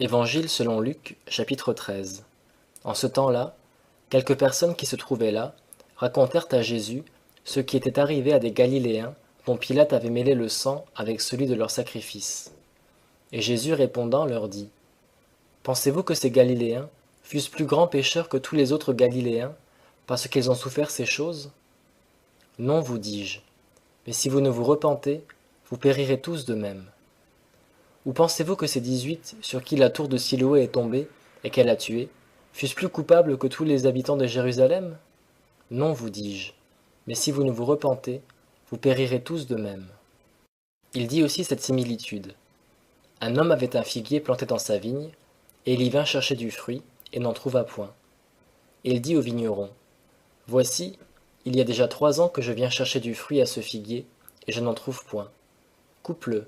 Évangile selon Luc, chapitre 13. En ce temps-là, quelques personnes qui se trouvaient là racontèrent à Jésus ce qui était arrivé à des Galiléens dont Pilate avait mêlé le sang avec celui de leur sacrifice. Et Jésus répondant leur dit, pensez-vous que ces Galiléens fussent plus grands pécheurs que tous les autres Galiléens parce qu'ils ont souffert ces choses? Non, vous dis-je, mais si vous ne vous repentez, vous périrez tous de même. Ou pensez-vous que ces 18 sur qui la tour de Siloé est tombée et qu'elle a tué, fussent plus coupables que tous les habitants de Jérusalem? Non, vous dis-je, mais si vous ne vous repentez, vous périrez tous de même. Il dit aussi cette similitude. Un homme avait un figuier planté dans sa vigne, et il y vint chercher du fruit, et n'en trouva point. Et il dit au vigneron, voici, il y a déjà 3 ans que je viens chercher du fruit à ce figuier, et je n'en trouve point. Coupe-le.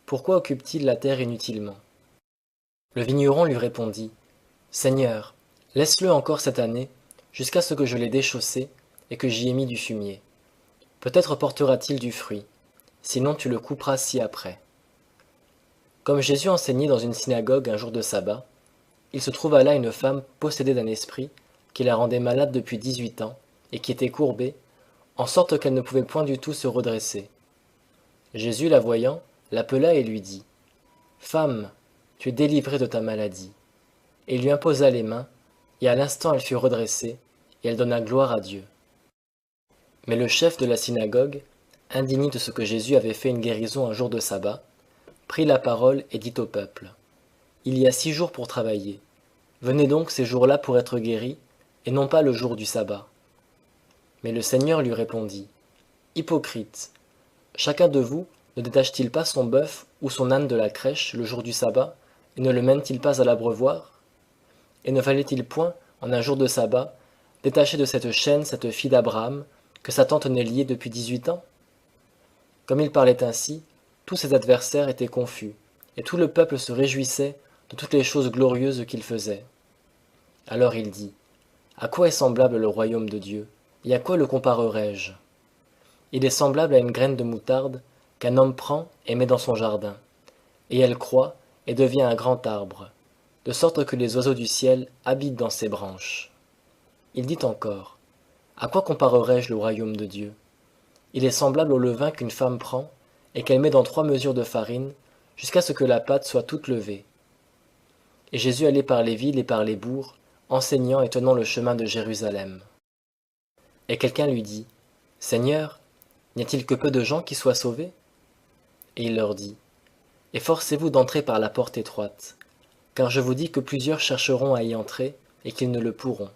Pourquoi occupe-t-il la terre inutilement? Le vigneron lui répondit, Seigneur, laisse-le encore cette année, jusqu'à ce que je l'ai déchaussé et que j'y ai mis du fumier. Peut-être portera-t-il du fruit, sinon tu le couperas ci-après. Comme Jésus enseignait dans une synagogue un jour de sabbat, il se trouva là une femme possédée d'un esprit qui la rendait malade depuis 18 ans et qui était courbée, en sorte qu'elle ne pouvait point du tout se redresser. Jésus, la voyant, l'appela et lui dit, Femme, tu es délivrée de ta maladie. Et il lui imposa les mains, et à l'instant elle fut redressée, et elle donna gloire à Dieu. Mais le chef de la synagogue, indigné de ce que Jésus avait fait une guérison un jour de sabbat, prit la parole et dit au peuple, Il y a 6 jours pour travailler. Venez donc ces jours-là pour être guéris, et non pas le jour du sabbat. Mais le Seigneur lui répondit, Hypocrite, chacun de vous ne détache-t-il pas son bœuf ou son âne de la crèche le jour du sabbat, et ne le mène-t-il pas à l'abreuvoir? Et ne fallait-il point, en un jour de sabbat, détacher de cette chaîne cette fille d'Abraham, que Satan tenait liée depuis 18 ans? Comme il parlait ainsi, tous ses adversaires étaient confus, et tout le peuple se réjouissait de toutes les choses glorieuses qu'il faisait. Alors il dit, À quoi est semblable le royaume de Dieu, et à quoi le comparerai-je? Il est semblable à une graine de moutarde qu'un homme prend et met dans son jardin, et elle croît et devient un grand arbre, de sorte que les oiseaux du ciel habitent dans ses branches. Il dit encore, À quoi comparerai-je le royaume de Dieu? Il est semblable au levain qu'une femme prend, et qu'elle met dans 3 mesures de farine, jusqu'à ce que la pâte soit toute levée. Et Jésus allait par les villes et par les bourgs, enseignant et tenant le chemin de Jérusalem. Et quelqu'un lui dit, Seigneur, n'y a-t-il que peu de gens qui soient sauvés? Et il leur dit, Efforcez-vous d'entrer par la porte étroite, car je vous dis que plusieurs chercheront à y entrer, et qu'ils ne le pourront.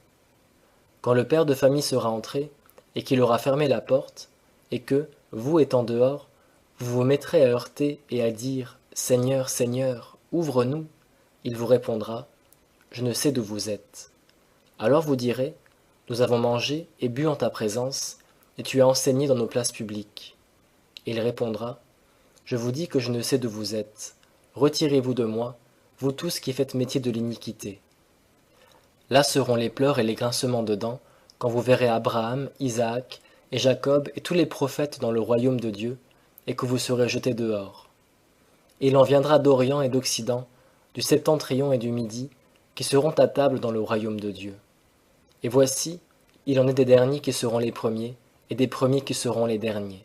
Quand le père de famille sera entré, et qu'il aura fermé la porte, et que, vous étant dehors, vous vous mettrez à heurter et à dire, Seigneur, Seigneur, ouvre-nous, il vous répondra, Je ne sais d'où vous êtes. Alors vous direz, Nous avons mangé et bu en ta présence, et tu as enseigné dans nos places publiques. Et il répondra, Je vous dis que je ne sais d'où vous êtes. Retirez-vous de moi, vous tous qui faites métier de l'iniquité. Là seront les pleurs et les grincements de dents, quand vous verrez Abraham, Isaac et Jacob et tous les prophètes dans le royaume de Dieu, et que vous serez jetés dehors. Et il en viendra d'Orient et d'Occident, du septentrion et du Midi, qui seront à table dans le royaume de Dieu. Et voici, il en est des derniers qui seront les premiers, et des premiers qui seront les derniers.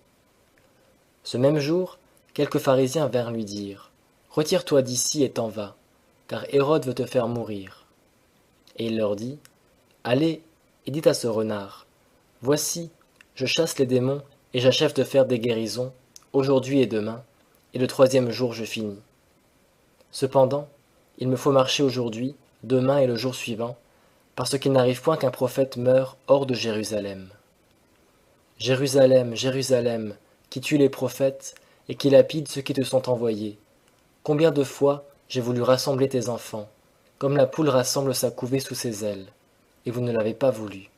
Ce même jour, quelques pharisiens vinrent lui dire, Retire-toi d'ici et t'en vas, car Hérode veut te faire mourir. Et il leur dit, Allez et dites à ce renard, Voici, je chasse les démons et j'achève de faire des guérisons, aujourd'hui et demain, et le 3e jour je finis. Cependant, il me faut marcher aujourd'hui, demain et le jour suivant, parce qu'il n'arrive point qu'un prophète meure hors de Jérusalem. Jérusalem, Jérusalem, qui tue les prophètes et qui lapide ceux qui te sont envoyés. Combien de fois j'ai voulu rassembler tes enfants, comme la poule rassemble sa couvée sous ses ailes, et vous ne l'avez pas voulu.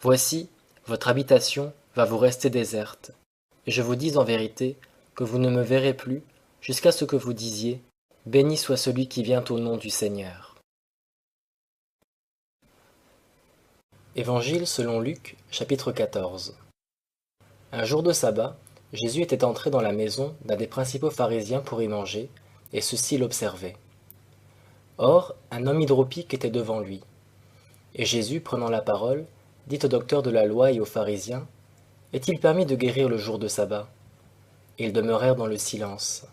Voici, votre habitation va vous rester déserte, et je vous dis en vérité que vous ne me verrez plus jusqu'à ce que vous disiez, Béni soit celui qui vient au nom du Seigneur. Évangile selon Luc, chapitre 14. Un jour de sabbat, Jésus était entré dans la maison d'un des principaux pharisiens pour y manger, et ceux-ci l'observaient. Or, un homme hydropique était devant lui. Et Jésus, prenant la parole, dit aux docteurs de la loi et aux pharisiens, « Est-il permis de guérir le jour de sabbat ?» Et ils demeurèrent dans le silence.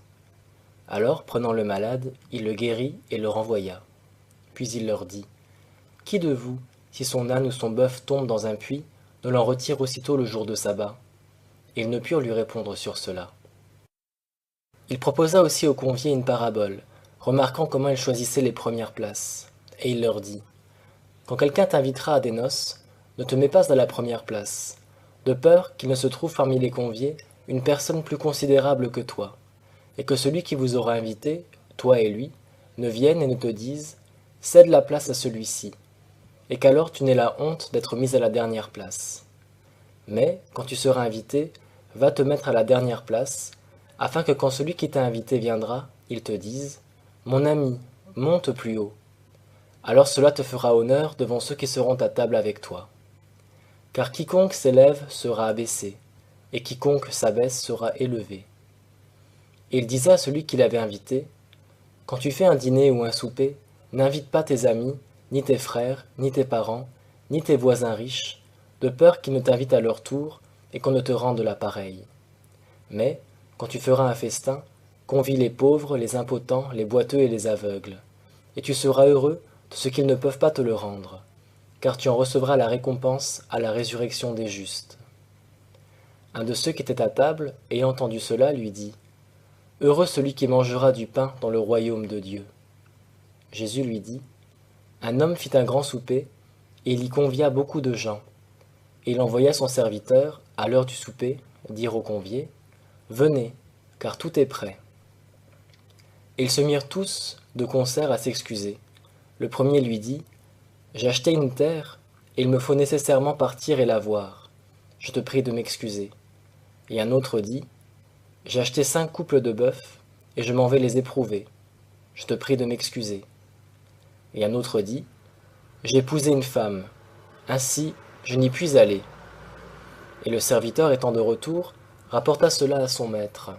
Alors, prenant le malade, il le guérit et le renvoya. Puis il leur dit, « Qui de vous, si son âne ou son bœuf tombe dans un puits, ne l'en retire aussitôt le jour de sabbat ?» Et ils ne purent lui répondre sur cela. Il proposa aussi aux conviés une parabole, remarquant comment ils choisissaient les premières places. Et il leur dit, « Quand quelqu'un t'invitera à des noces, ne te mets pas à la première place, de peur qu'il ne se trouve parmi les conviés une personne plus considérable que toi, et que celui qui vous aura invité, toi et lui, ne vienne et ne te dise, cède la place à celui-ci, et qu'alors tu n'aies la honte d'être mis à la dernière place. Mais, quand tu seras invité, va te mettre à la dernière place, afin que quand celui qui t'a invité viendra, il te dise, mon ami, monte plus haut. Alors cela te fera honneur devant ceux qui seront à table avec toi. Car quiconque s'élève sera abaissé, et quiconque s'abaisse sera élevé. » Et il disait à celui qui l'avait invité, « Quand tu fais un dîner ou un souper, n'invite pas tes amis, ni tes frères, ni tes parents, ni tes voisins riches, de peur qu'ils ne t'invitent à leur tour et qu'on ne te rende la pareille. Mais, quand tu feras un festin, convie les pauvres, les impotents, les boiteux et les aveugles, et tu seras heureux de ce qu'ils ne peuvent pas te le rendre, car tu en recevras la récompense à la résurrection des justes. » Un de ceux qui étaient à table, ayant entendu cela, lui dit, « Heureux celui qui mangera du pain dans le royaume de Dieu. » Jésus lui dit, « Un homme fit un grand souper, et il y convia beaucoup de gens. Et il envoya son serviteur, à l'heure du souper, dire aux conviés, « Venez, car tout est prêt. » Et ils se mirent tous de concert à s'excuser. Le premier lui dit, « J'ai acheté une terre, et il me faut nécessairement partir et la voir. Je te prie de m'excuser. » Et un autre dit, « J'ai acheté 5 couples de bœufs, et je m'en vais les éprouver. Je te prie de m'excuser. » Et un autre dit, « J'ai épousé une femme, ainsi je n'y puis aller. » Et le serviteur étant de retour, rapporta cela à son maître.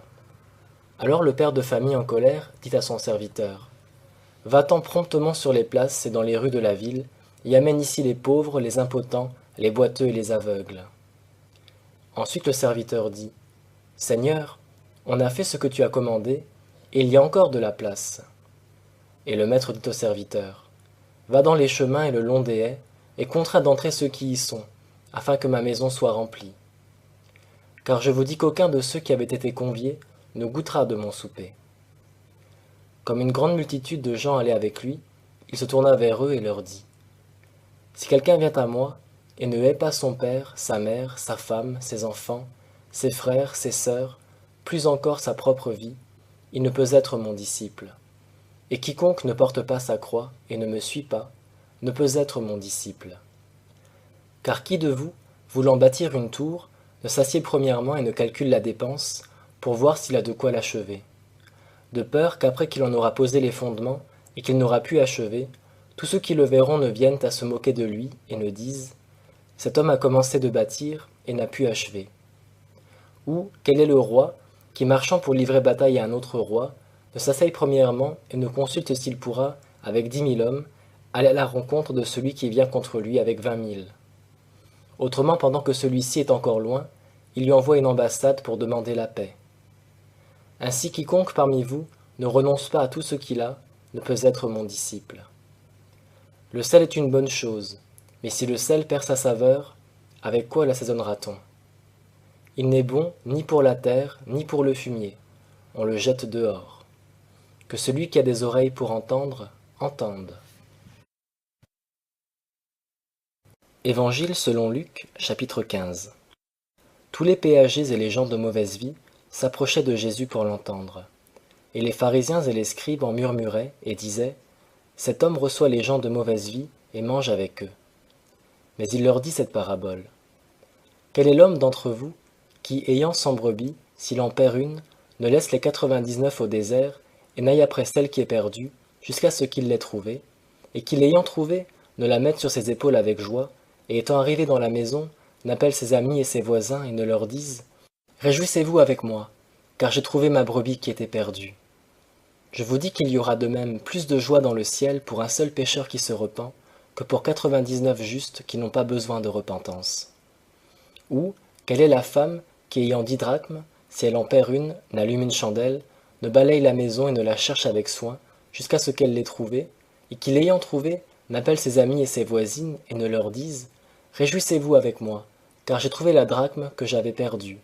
Alors le père de famille en colère dit à son serviteur, « Va-t'en promptement sur les places et dans les rues de la ville, et amène ici les pauvres, les impotents, les boiteux et les aveugles. » Ensuite le serviteur dit, « Seigneur, on a fait ce que tu as commandé, et il y a encore de la place. » Et le maître dit au serviteur, « Va dans les chemins et le long des haies, et contrains d'entrer ceux qui y sont, afin que ma maison soit remplie. Car je vous dis qu'aucun de ceux qui avaient été conviés ne goûtera de mon souper. » Comme une grande multitude de gens allait avec lui, il se tourna vers eux et leur dit, « Si quelqu'un vient à moi, et ne hait pas son père, sa mère, sa femme, ses enfants, ses frères, ses sœurs, plus encore sa propre vie, il ne peut être mon disciple. Et quiconque ne porte pas sa croix et ne me suit pas, ne peut être mon disciple. Car qui de vous, voulant bâtir une tour, ne s'assied premièrement et ne calcule la dépense, pour voir s'il a de quoi l'achever, de peur qu'après qu'il en aura posé les fondements et qu'il n'aura pu achever, tous ceux qui le verront ne viennent à se moquer de lui et ne disent « Cet homme a commencé de bâtir et n'a pu achever. » Ou quel est le roi qui, marchant pour livrer bataille à un autre roi, ne s'asseye premièrement et ne consulte s'il pourra, avec 10 000 hommes, aller à la rencontre de celui qui vient contre lui avec 20 000. Autrement, pendant que celui-ci est encore loin, il lui envoie une ambassade pour demander la paix. Ainsi quiconque parmi vous ne renonce pas à tout ce qu'il a, ne peut être mon disciple. Le sel est une bonne chose, mais si le sel perd sa saveur, avec quoi l'assaisonnera-t-on? Il n'est bon ni pour la terre, ni pour le fumier. On le jette dehors. Que celui qui a des oreilles pour entendre, entende. Évangile selon Luc, chapitre 15. Tous les péagers et les gens de mauvaise vie s'approchaient de Jésus pour l'entendre. Et les pharisiens et les scribes en murmuraient et disaient, « Cet homme reçoit les gens de mauvaise vie et mange avec eux. » Mais il leur dit cette parabole. « Quel est l'homme d'entre vous qui, ayant 100 brebis, s'il en perd une, ne laisse les 99 au désert et n'aille après celle qui est perdue, jusqu'à ce qu'il l'ait trouvée, et qui l'ayant trouvée, ne la mette sur ses épaules avec joie, et étant arrivé dans la maison, n'appelle ses amis et ses voisins et ne leur dise « Réjouissez-vous avec moi, car j'ai trouvé ma brebis qui était perdue. » Je vous dis qu'il y aura de même plus de joie dans le ciel pour un seul pécheur qui se repent que pour 99 justes qui n'ont pas besoin de repentance. Ou, quelle est la femme qui, ayant 10 drachmes, si elle en perd une, n'allume une chandelle, ne balaye la maison et ne la cherche avec soin, jusqu'à ce qu'elle l'ait trouvée, et qui, l'ayant trouvée, n'appelle ses amis et ses voisines, et ne leur dise « Réjouissez-vous avec moi, car j'ai trouvé la drachme que j'avais perdue. »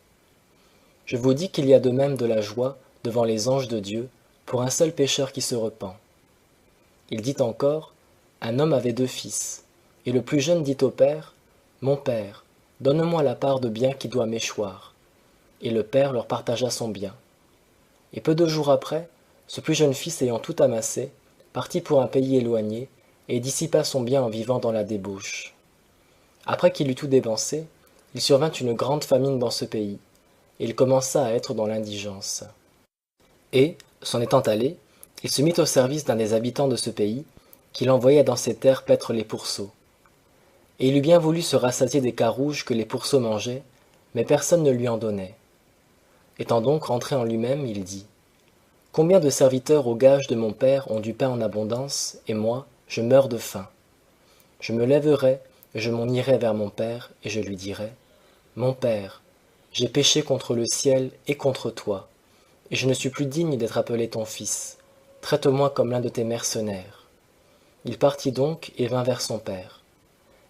Je vous dis qu'il y a de même de la joie devant les anges de Dieu pour un seul pécheur qui se repent. Il dit encore, un homme avait 2 fils, et le plus jeune dit au père, mon père, donne-moi la part de bien qui doit m'échoir. Et le père leur partagea son bien. Et peu de jours après, ce plus jeune fils ayant tout amassé, partit pour un pays éloigné, et dissipa son bien en vivant dans la débauche. Après qu'il eut tout dépensé, il survint une grande famine dans ce pays, et il commença à être dans l'indigence. Et, s'en étant allé, il se mit au service d'un des habitants de ce pays, qu'il envoya dans ses terres paître les pourceaux. Et il eût bien voulu se rassasier des carouges que les pourceaux mangeaient, mais personne ne lui en donnait. Étant donc rentré en lui-même, il dit, « Combien de serviteurs aux gages de mon père ont du pain en abondance, et moi, je meurs de faim. Je me lèverai, et je m'en irai vers mon père, et je lui dirai, « Mon père, j'ai péché contre le ciel et contre toi, et je ne suis plus digne d'être appelé ton fils. Traite-moi comme l'un de tes mercenaires. » Il partit donc et vint vers son père.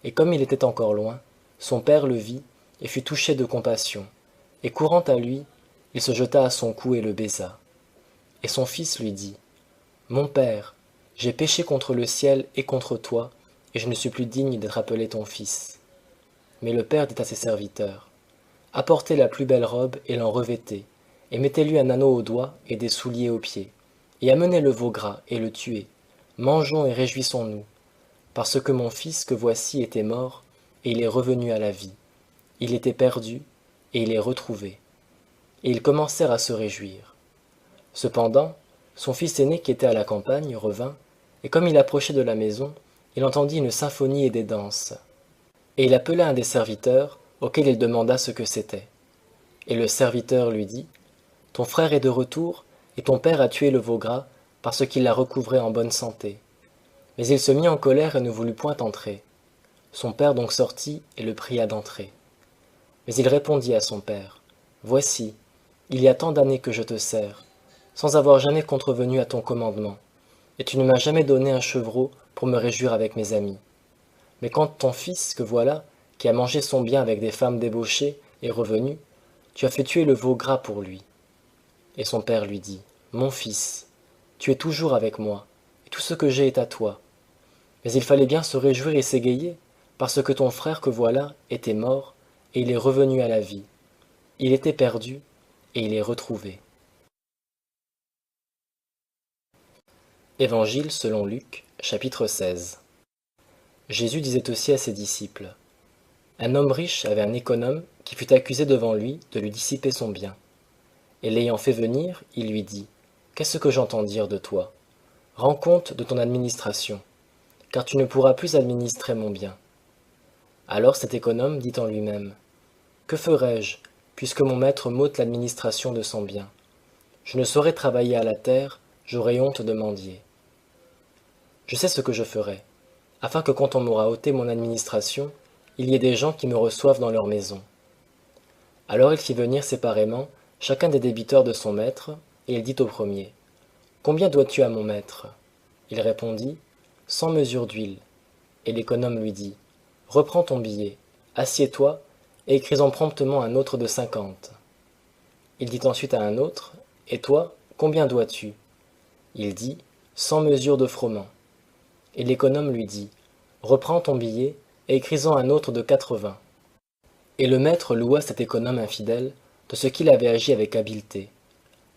Et comme il était encore loin, son père le vit et fut touché de compassion, et courant à lui, il se jeta à son cou et le baisa. Et son fils lui dit, « Mon père, j'ai péché contre le ciel et contre toi, et je ne suis plus digne d'être appelé ton fils. » Mais le père dit à ses serviteurs, « Apportez la plus belle robe et l'en revêtez, et mettez-lui un anneau au doigt et des souliers aux pieds, et amenez le veau gras et le tuez. Mangeons et réjouissons-nous, parce que mon fils que voici était mort, et il est revenu à la vie. Il était perdu, et il est retrouvé. » Et ils commencèrent à se réjouir. Cependant, son fils aîné qui était à la campagne revint, et comme il approchait de la maison, il entendit une symphonie et des danses. Et il appela un des serviteurs, auquel il demanda ce que c'était. Et le serviteur lui dit, « Ton frère est de retour, et ton père a tué le veau gras, parce qu'il l'a recouvré en bonne santé. » Mais il se mit en colère et ne voulut point entrer. Son père donc sortit et le pria d'entrer. Mais il répondit à son père, « Voici, il y a tant d'années que je te sers, sans avoir jamais contrevenu à ton commandement, et tu ne m'as jamais donné un chevreau pour me réjouir avec mes amis. Mais quand ton fils, que voilà, qui a mangé son bien avec des femmes débauchées, est revenu, tu as fait tuer le veau gras pour lui. » Et son père lui dit, « Mon fils, tu es toujours avec moi, et tout ce que j'ai est à toi. Mais il fallait bien se réjouir et s'égayer, parce que ton frère que voilà était mort, et il est revenu à la vie. Il était perdu, et il est retrouvé. » Évangile selon Luc, chapitre 16. Jésus disait aussi à ses disciples, « Un homme riche avait un économe qui fut accusé devant lui de lui dissiper son bien. Et l'ayant fait venir, il lui dit, « Qu'est-ce que j'entends dire de toi? Rends compte de ton administration, car tu ne pourras plus administrer mon bien. » Alors cet économe dit en lui-même, « Que ferai-je, puisque mon maître m'ôte l'administration de son bien? Je ne saurais travailler à la terre, j'aurais honte de mendier. Je sais ce que je ferai, afin que quand on m'aura ôté mon administration, il y ait des gens qui me reçoivent dans leur maison. » Alors il fit venir séparément chacun des débiteurs de son maître, et il dit au premier, « Combien dois-tu à mon maître? » Il répondit, « 100 mesures d'huile. » Et l'économe lui dit, « Reprends ton billet, assieds-toi, et écris-en promptement un autre de 50. » Il dit ensuite à un autre, « Et toi, combien dois-tu? » Il dit, « 100 mesures de froment. » Et l'économe lui dit, « Reprends ton billet, et écris-en un autre de 80. » Et le maître loua cet économe infidèle de ce qu'il avait agi avec habileté,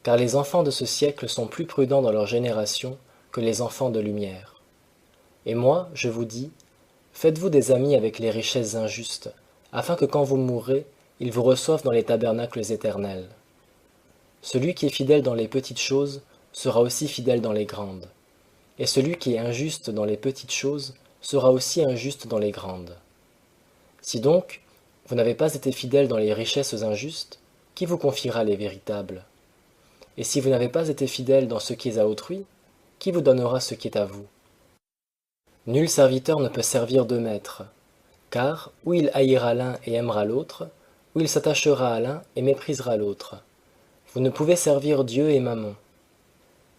car les enfants de ce siècle sont plus prudents dans leur génération que les enfants de lumière. Et moi, je vous dis, faites-vous des amis avec les richesses injustes, afin que quand vous mourrez, ils vous reçoivent dans les tabernacles éternels. Celui qui est fidèle dans les petites choses sera aussi fidèle dans les grandes, et celui qui est injuste dans les petites choses sera aussi injuste dans les grandes. Si donc, vous n'avez pas été fidèle dans les richesses injustes, qui vous confiera les véritables? Et si vous n'avez pas été fidèle dans ce qui est à autrui, qui vous donnera ce qui est à vous? Nul serviteur ne peut servir deux maîtres, car ou il haïra l'un et aimera l'autre, ou il s'attachera à l'un et méprisera l'autre. Vous ne pouvez servir Dieu et Mammon.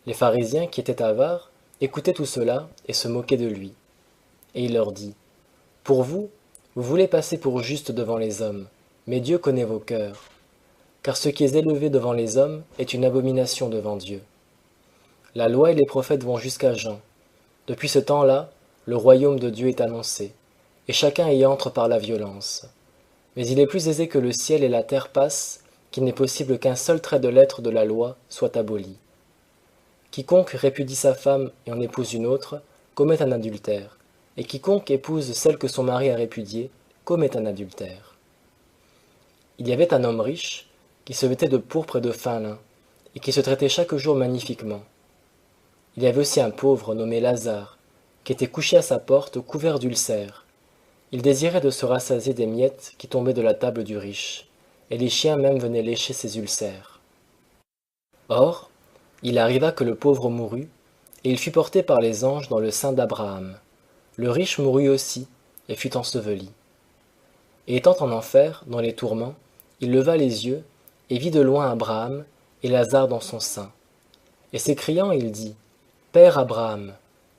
Les pharisiens, qui étaient avares, écoutaient tout cela et se moquaient de lui. Et il leur dit, pour vous, vous voulez passer pour juste devant les hommes, mais Dieu connaît vos cœurs. Car ce qui est élevé devant les hommes est une abomination devant Dieu. La loi et les prophètes vont jusqu'à Jean. Depuis ce temps-là, le royaume de Dieu est annoncé, et chacun y entre par la violence. Mais il est plus aisé que le ciel et la terre passent, qu'il n'est possible qu'un seul trait de lettre de la loi soit aboli. Quiconque répudie sa femme et en épouse une autre, commet un adultère, et quiconque épouse celle que son mari a répudiée, commet un adultère. Il y avait un homme riche, qui se vêtait de pourpre et de fin lin, et qui se traitait chaque jour magnifiquement. Il y avait aussi un pauvre nommé Lazare, qui était couché à sa porte couvert d'ulcères. Il désirait de se rassasier des miettes qui tombaient de la table du riche, et les chiens même venaient lécher ses ulcères. Or, il arriva que le pauvre mourut, et il fut porté par les anges dans le sein d'Abraham. Le riche mourut aussi, et fut enseveli. Et étant en enfer, dans les tourments, il leva les yeux, et vit de loin Abraham, et Lazare dans son sein. Et s'écriant, il dit, « Père Abraham,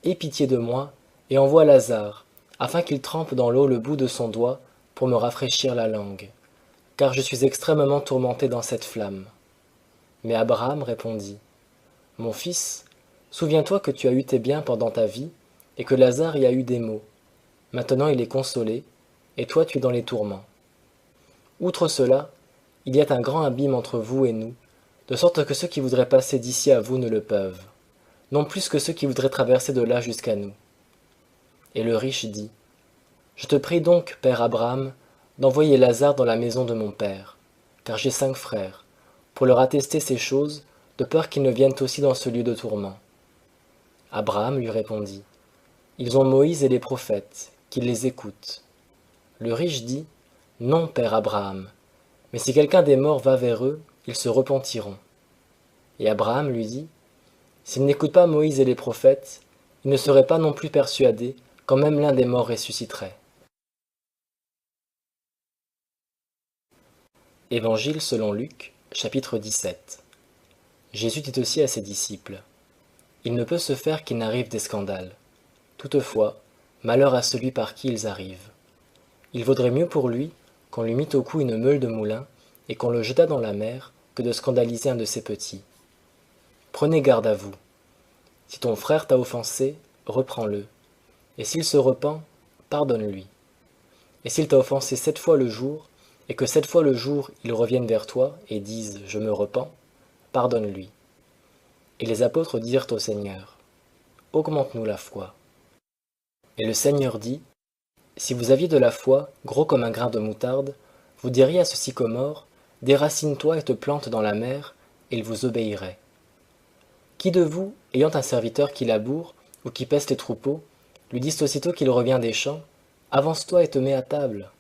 aie pitié de moi, et envoie Lazare, afin qu'il trempe dans l'eau le bout de son doigt, pour me rafraîchir la langue, car je suis extrêmement tourmenté dans cette flamme. » Mais Abraham répondit, « Mon fils, souviens-toi que tu as eu tes biens pendant ta vie, et que Lazare y a eu des maux. Maintenant il est consolé, et toi tu es dans les tourments. Outre cela, il y a un grand abîme entre vous et nous, de sorte que ceux qui voudraient passer d'ici à vous ne le peuvent, non plus que ceux qui voudraient traverser de là jusqu'à nous. » Et le riche dit, « Je te prie donc, père Abraham, d'envoyer Lazare dans la maison de mon père, car j'ai 5 frères, pour leur attester ces choses, de peur qu'ils ne viennent aussi dans ce lieu de tourment. » Abraham lui répondit, « Ils ont Moïse et les prophètes, qu'ils les écoutent. » Le riche dit, « Non, père Abraham, mais si quelqu'un des morts va vers eux, ils se repentiront. » Et Abraham lui dit, « S'ils n'écoutent pas Moïse et les prophètes, ils ne seraient pas non plus persuadés quand même l'un des morts ressusciterait. » Évangile selon Luc, chapitre 17. Jésus dit aussi à ses disciples, « Il ne peut se faire qu'il n'arrive des scandales. Toutefois, malheur à celui par qui ils arrivent. Il vaudrait mieux pour lui qu'on lui mit au cou une meule de moulin et qu'on le jetât dans la mer que de scandaliser un de ses petits. Prenez garde à vous. Si ton frère t'a offensé, reprends-le. Et s'il se repent, pardonne-lui. Et s'il t'a offensé 7 fois le jour, et que 7 fois le jour il revienne vers toi et dise « Je me repens », pardonne-lui. Et les apôtres dirent au Seigneur, « Augmente-nous la foi. » Et le Seigneur dit, « Si vous aviez de la foi, gros comme un grain de moutarde, vous diriez à ce sycomore, « Déracine-toi et te plante dans la mer », et il vous obéirait. Qui de vous, ayant un serviteur qui laboure, ou qui pèse les troupeaux, lui dit aussitôt qu'il revient des champs, « Avance-toi et te mets à table »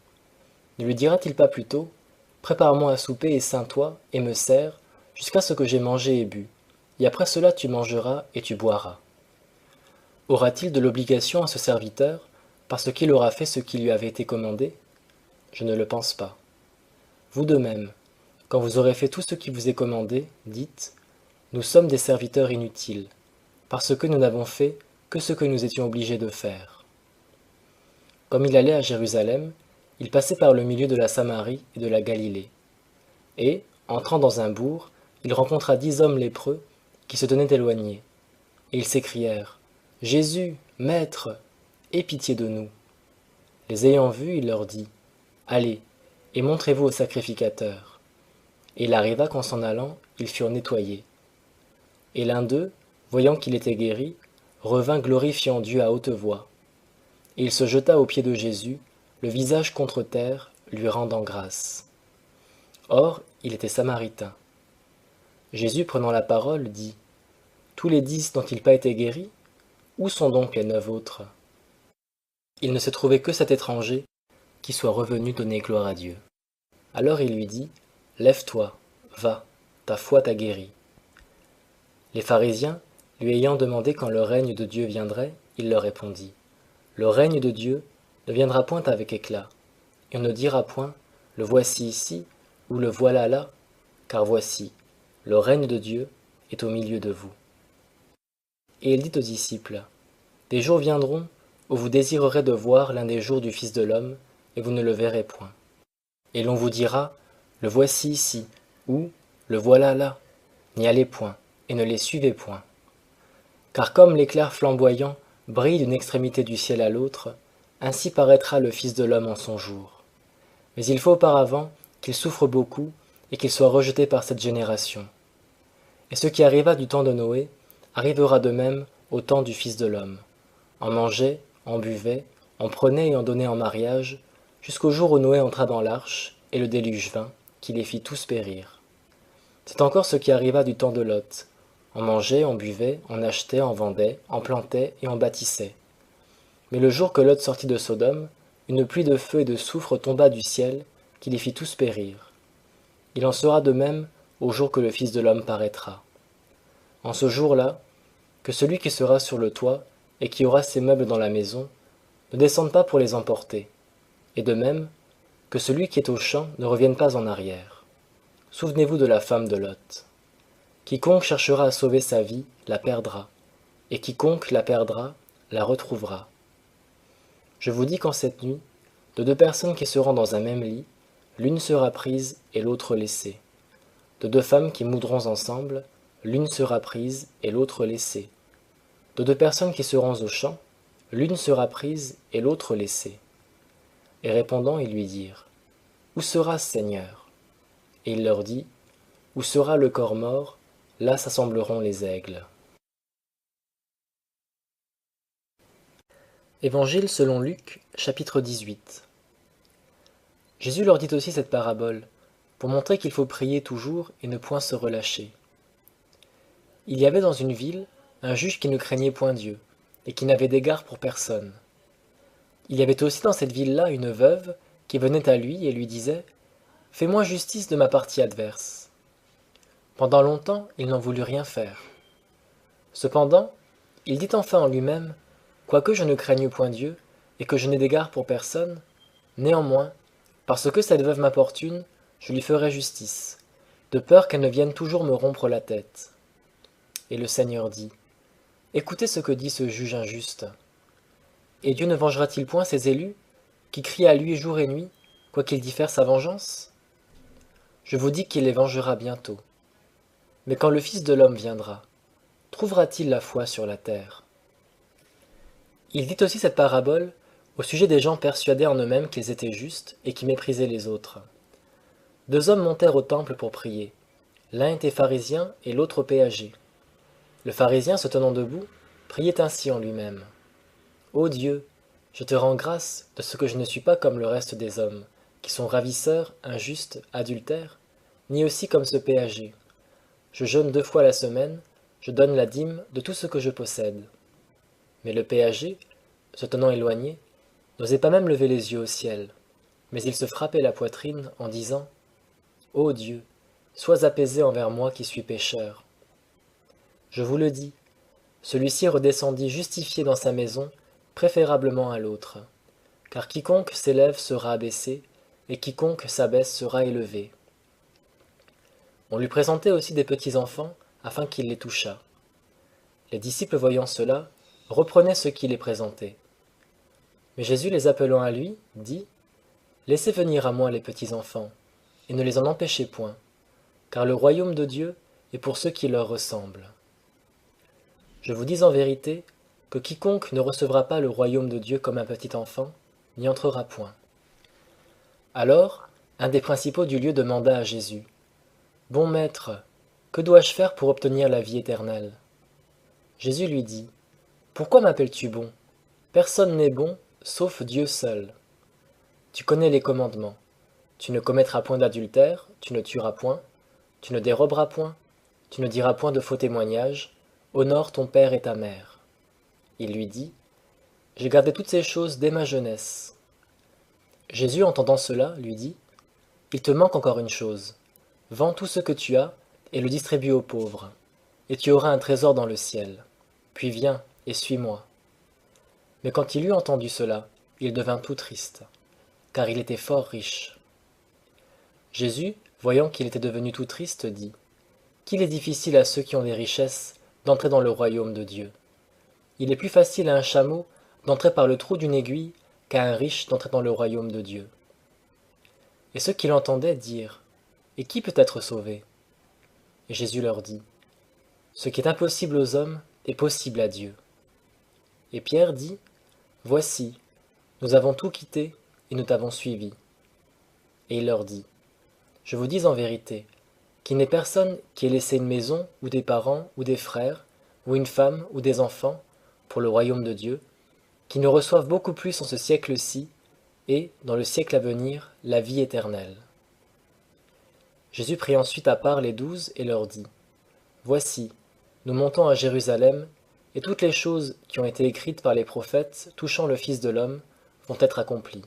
Ne lui dira-t-il pas plutôt, « Prépare-moi à souper et ceins-toi, et me sers, jusqu'à ce que j'aie mangé et bu, et après cela tu mangeras et tu boiras. » Aura-t-il de l'obligation à ce serviteur, parce qu'il aura fait ce qui lui avait été commandé? Je ne le pense pas. Vous de même, quand vous aurez fait tout ce qui vous est commandé, dites, « Nous sommes des serviteurs inutiles, parce que nous n'avons fait que ce que nous étions obligés de faire. » Comme il allait à Jérusalem, il passait par le milieu de la Samarie et de la Galilée. Et, entrant dans un bourg, il rencontra 10 hommes lépreux qui se tenaient éloignés. Et ils s'écrièrent, « Jésus, Maître, aie pitié de nous. » Les ayant vus, il leur dit, « Allez, et montrez-vous au sacrificateur. » Et il arriva qu'en s'en allant, ils furent nettoyés. Et l'un d'eux, voyant qu'il était guéri, revint glorifiant Dieu à haute voix. Et il se jeta aux pieds de Jésus, le visage contre terre, lui rendant grâce. Or, il était samaritain. Jésus, prenant la parole, dit, « Tous les 10 n'ont-ils pas été guéris? Où sont donc les 9 autres? » Il ne se trouvait que cet étranger qui soit revenu donner gloire à Dieu. Alors il lui dit, « Lève-toi, va, ta foi t'a guéri. » Les pharisiens, lui ayant demandé quand le règne de Dieu viendrait, il leur répondit: Le règne de Dieu ne viendra point avec éclat, et on ne dira point: Le voici ici, ou le voilà là, car voici, le règne de Dieu est au milieu de vous. Et il dit aux disciples: Des jours viendront où vous désirerez de voir l'un des jours du Fils de l'homme, et vous ne le verrez point. Et l'on vous dira: Le voici ici, ou le voilà là. N'y allez point, et ne les suivez point. Car comme l'éclair flamboyant brille d'une extrémité du ciel à l'autre, ainsi paraîtra le Fils de l'homme en son jour. Mais il faut auparavant qu'il souffre beaucoup, et qu'il soit rejeté par cette génération. Et ce qui arriva du temps de Noé arrivera de même au temps du Fils de l'homme. On mangeait, on buvait, on prenait et on donnait en mariage, jusqu'au jour où Noé entra dans l'arche, et le déluge vint, qui les fit tous périr. C'est encore ce qui arriva du temps de Lot. On mangeait, on buvait, on achetait, on vendait, on plantait et on bâtissait. Mais le jour que Lot sortit de Sodome, une pluie de feu et de soufre tomba du ciel, qui les fit tous périr. Il en sera de même au jour que le Fils de l'homme paraîtra. En ce jour-là, que celui qui sera sur le toit et qui aura ses meubles dans la maison ne descende pas pour les emporter, et de même que celui qui est au champ ne revienne pas en arrière. Souvenez-vous de la femme de Lot. Quiconque cherchera à sauver sa vie la perdra, et quiconque la perdra la retrouvera. Je vous dis qu'en cette nuit, de deux personnes qui seront dans un même lit, l'une sera prise et l'autre laissée. De deux femmes qui moudront ensemble, l'une sera prise et l'autre laissée. De deux personnes qui seront au champ, l'une sera prise et l'autre laissée. Et répondant, ils lui dirent: Où sera, Seigneur? Et il leur dit: Où sera le corps mort, là s'assembleront les aigles. Évangile selon Luc, chapitre 18. Jésus leur dit aussi cette parabole, pour montrer qu'il faut prier toujours et ne point se relâcher. Il y avait dans une ville un juge qui ne craignait point Dieu, et qui n'avait d'égard pour personne. Il y avait aussi dans cette ville-là une veuve qui venait à lui et lui disait: Fais-moi justice de ma partie adverse. Pendant longtemps, il n'en voulut rien faire. Cependant, il dit enfin en lui-même: Quoique je ne craigne point Dieu, et que je n'ai d'égard pour personne, néanmoins, parce que cette veuve m'importune, je lui ferai justice, de peur qu'elle ne vienne toujours me rompre la tête. Et le Seigneur dit: Écoutez ce que dit ce juge injuste. Et Dieu ne vengera-t-il point ses élus, qui crient à lui jour et nuit, quoiqu'il diffère sa vengeance? Je vous dis qu'il les vengera bientôt. Mais quand le Fils de l'homme viendra, trouvera-t-il la foi sur la terre? Il dit aussi cette parabole au sujet des gens persuadés en eux-mêmes qu'ils étaient justes et qui méprisaient les autres. Deux hommes montèrent au temple pour prier. L'un était pharisien et l'autre péager. Le pharisien, se tenant debout, priait ainsi en lui-même: Ô Dieu, je te rends grâce de ce que je ne suis pas comme le reste des hommes, qui sont ravisseurs, injustes, adultères, ni aussi comme ce péager. Je jeûne 2 fois la semaine, je donne la dîme de tout ce que je possède. Mais le péager, se tenant éloigné, n'osait pas même lever les yeux au ciel, mais il se frappait la poitrine en disant: Ô Dieu, sois apaisé envers moi qui suis pécheur. Je vous le dis, celui-ci redescendit justifié dans sa maison, préférablement à l'autre. Car quiconque s'élève sera abaissé, et quiconque s'abaisse sera élevé. On lui présentait aussi des petits enfants, afin qu'il les touchât. Les disciples voyant cela, reprenaient ceux qui les présentaient. Mais Jésus, les appelant à lui, dit: Laissez venir à moi les petits enfants, et ne les en empêchez point, car le royaume de Dieu est pour ceux qui leur ressemblent. Je vous dis en vérité que quiconque ne recevra pas le royaume de Dieu comme un petit enfant n'y entrera point. Alors, un des principaux du lieu demanda à Jésus: Bon maître, que dois-je faire pour obtenir la vie éternelle? Jésus lui dit: Pourquoi m'appelles-tu bon? Personne n'est bon, sauf Dieu seul. Tu connais les commandements. Tu ne commettras point d'adultère, tu ne tueras point, tu ne déroberas point, tu ne diras point de faux témoignages, honore ton père et ta mère. Il lui dit: J'ai gardé toutes ces choses dès ma jeunesse. Jésus, entendant cela, lui dit: Il te manque encore une chose. Vends tout ce que tu as et le distribue aux pauvres. et tu auras un trésor dans le ciel. Puis viens et suis-moi. Mais quand il eut entendu cela, il devint tout triste, car il était fort riche. Jésus, voyant qu'il était devenu tout triste, dit, qu'il est difficile à ceux qui ont des richesses d'entrer dans le royaume de Dieu. Il est plus facile à un chameau d'entrer par le trou d'une aiguille qu'à un riche d'entrer dans le royaume de Dieu. Et ceux qui l'entendaient dirent, et qui peut être sauvé? Et Jésus leur dit, ce qui est impossible aux hommes est possible à Dieu. Et Pierre dit, voici, nous avons tout quitté et nous t'avons suivi. Et il leur dit, je vous dis en vérité, qu'il n'est personne qui ait laissé une maison, ou des parents, ou des frères, ou une femme, ou des enfants, pour le royaume de Dieu, qui ne reçoive beaucoup plus en ce siècle-ci, et, dans le siècle à venir, la vie éternelle. Jésus prit ensuite à part les 12 et leur dit, voici, nous montons à Jérusalem, et toutes les choses qui ont été écrites par les prophètes touchant le Fils de l'homme vont être accomplies.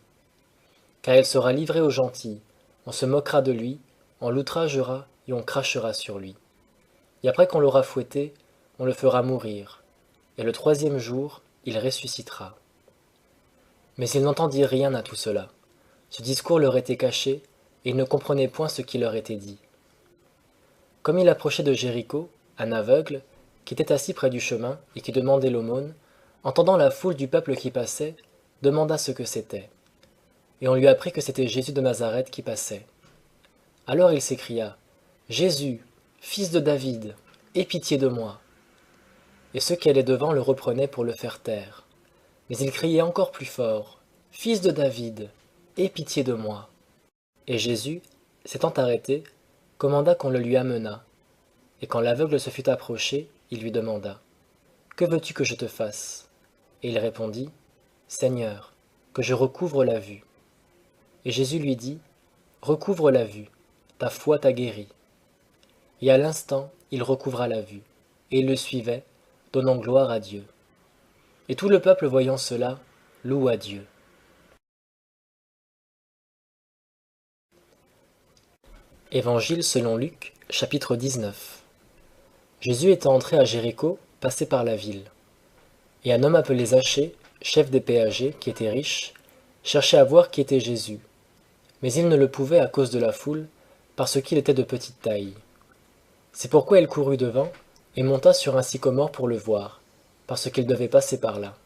Car il sera livré aux gentils, on se moquera de lui, on l'outragera et on crachera sur lui. Et après qu'on l'aura fouetté, on le fera mourir, et le troisième jour, il ressuscitera. Mais ils n'entendirent rien à tout cela. Ce discours leur était caché, et ils ne comprenaient point ce qui leur était dit. Comme il approchait de Jéricho, un aveugle, qui était assis près du chemin et qui demandait l'aumône, entendant la foule du peuple qui passait, demanda ce que c'était. Et on lui apprit que c'était Jésus de Nazareth qui passait. Alors il s'écria, « Jésus, fils de David, aie pitié de moi. » Et ceux qui allaient devant le reprenaient pour le faire taire. Mais il criait encore plus fort, « Fils de David, aie pitié de moi. » Et Jésus, s'étant arrêté, commanda qu'on le lui amenât. Et quand l'aveugle se fut approché, il lui demanda, « Que veux-tu que je te fasse ?» Et il répondit, « Seigneur, que je recouvre la vue. » Et Jésus lui dit, « Recouvre la vue, ta foi t'a guéri. » Et à l'instant, il recouvra la vue, et il le suivait, donnant gloire à Dieu. Et tout le peuple voyant cela, loua Dieu. Évangile selon Luc, chapitre 19. Jésus étant entré à Jéricho, passait par la ville. Et un homme appelé Zachée, chef des péagers, qui était riche, cherchait à voir qui était Jésus. Mais il ne le pouvait à cause de la foule, parce qu'il était de petite taille. C'est pourquoi il courut devant, et monta sur un sycomore pour le voir, parce qu'il devait passer par là.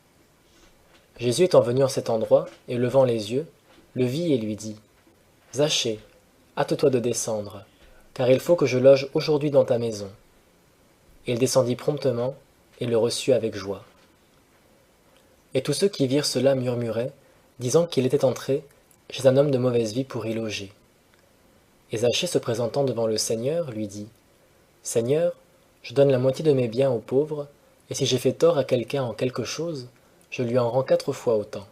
Jésus étant venu en cet endroit, et levant les yeux, le vit et lui dit, « Zachée, hâte-toi de descendre, car il faut que je loge aujourd'hui dans ta maison. » Et il descendit promptement, et le reçut avec joie. Et tous ceux qui virent cela murmuraient, disant qu'il était entré chez un homme de mauvaise vie pour y loger. Et Zachée se présentant devant le Seigneur, lui dit, « Seigneur, je donne la moitié de mes biens aux pauvres, et si j'ai fait tort à quelqu'un en quelque chose, je lui en rends 4 fois autant. »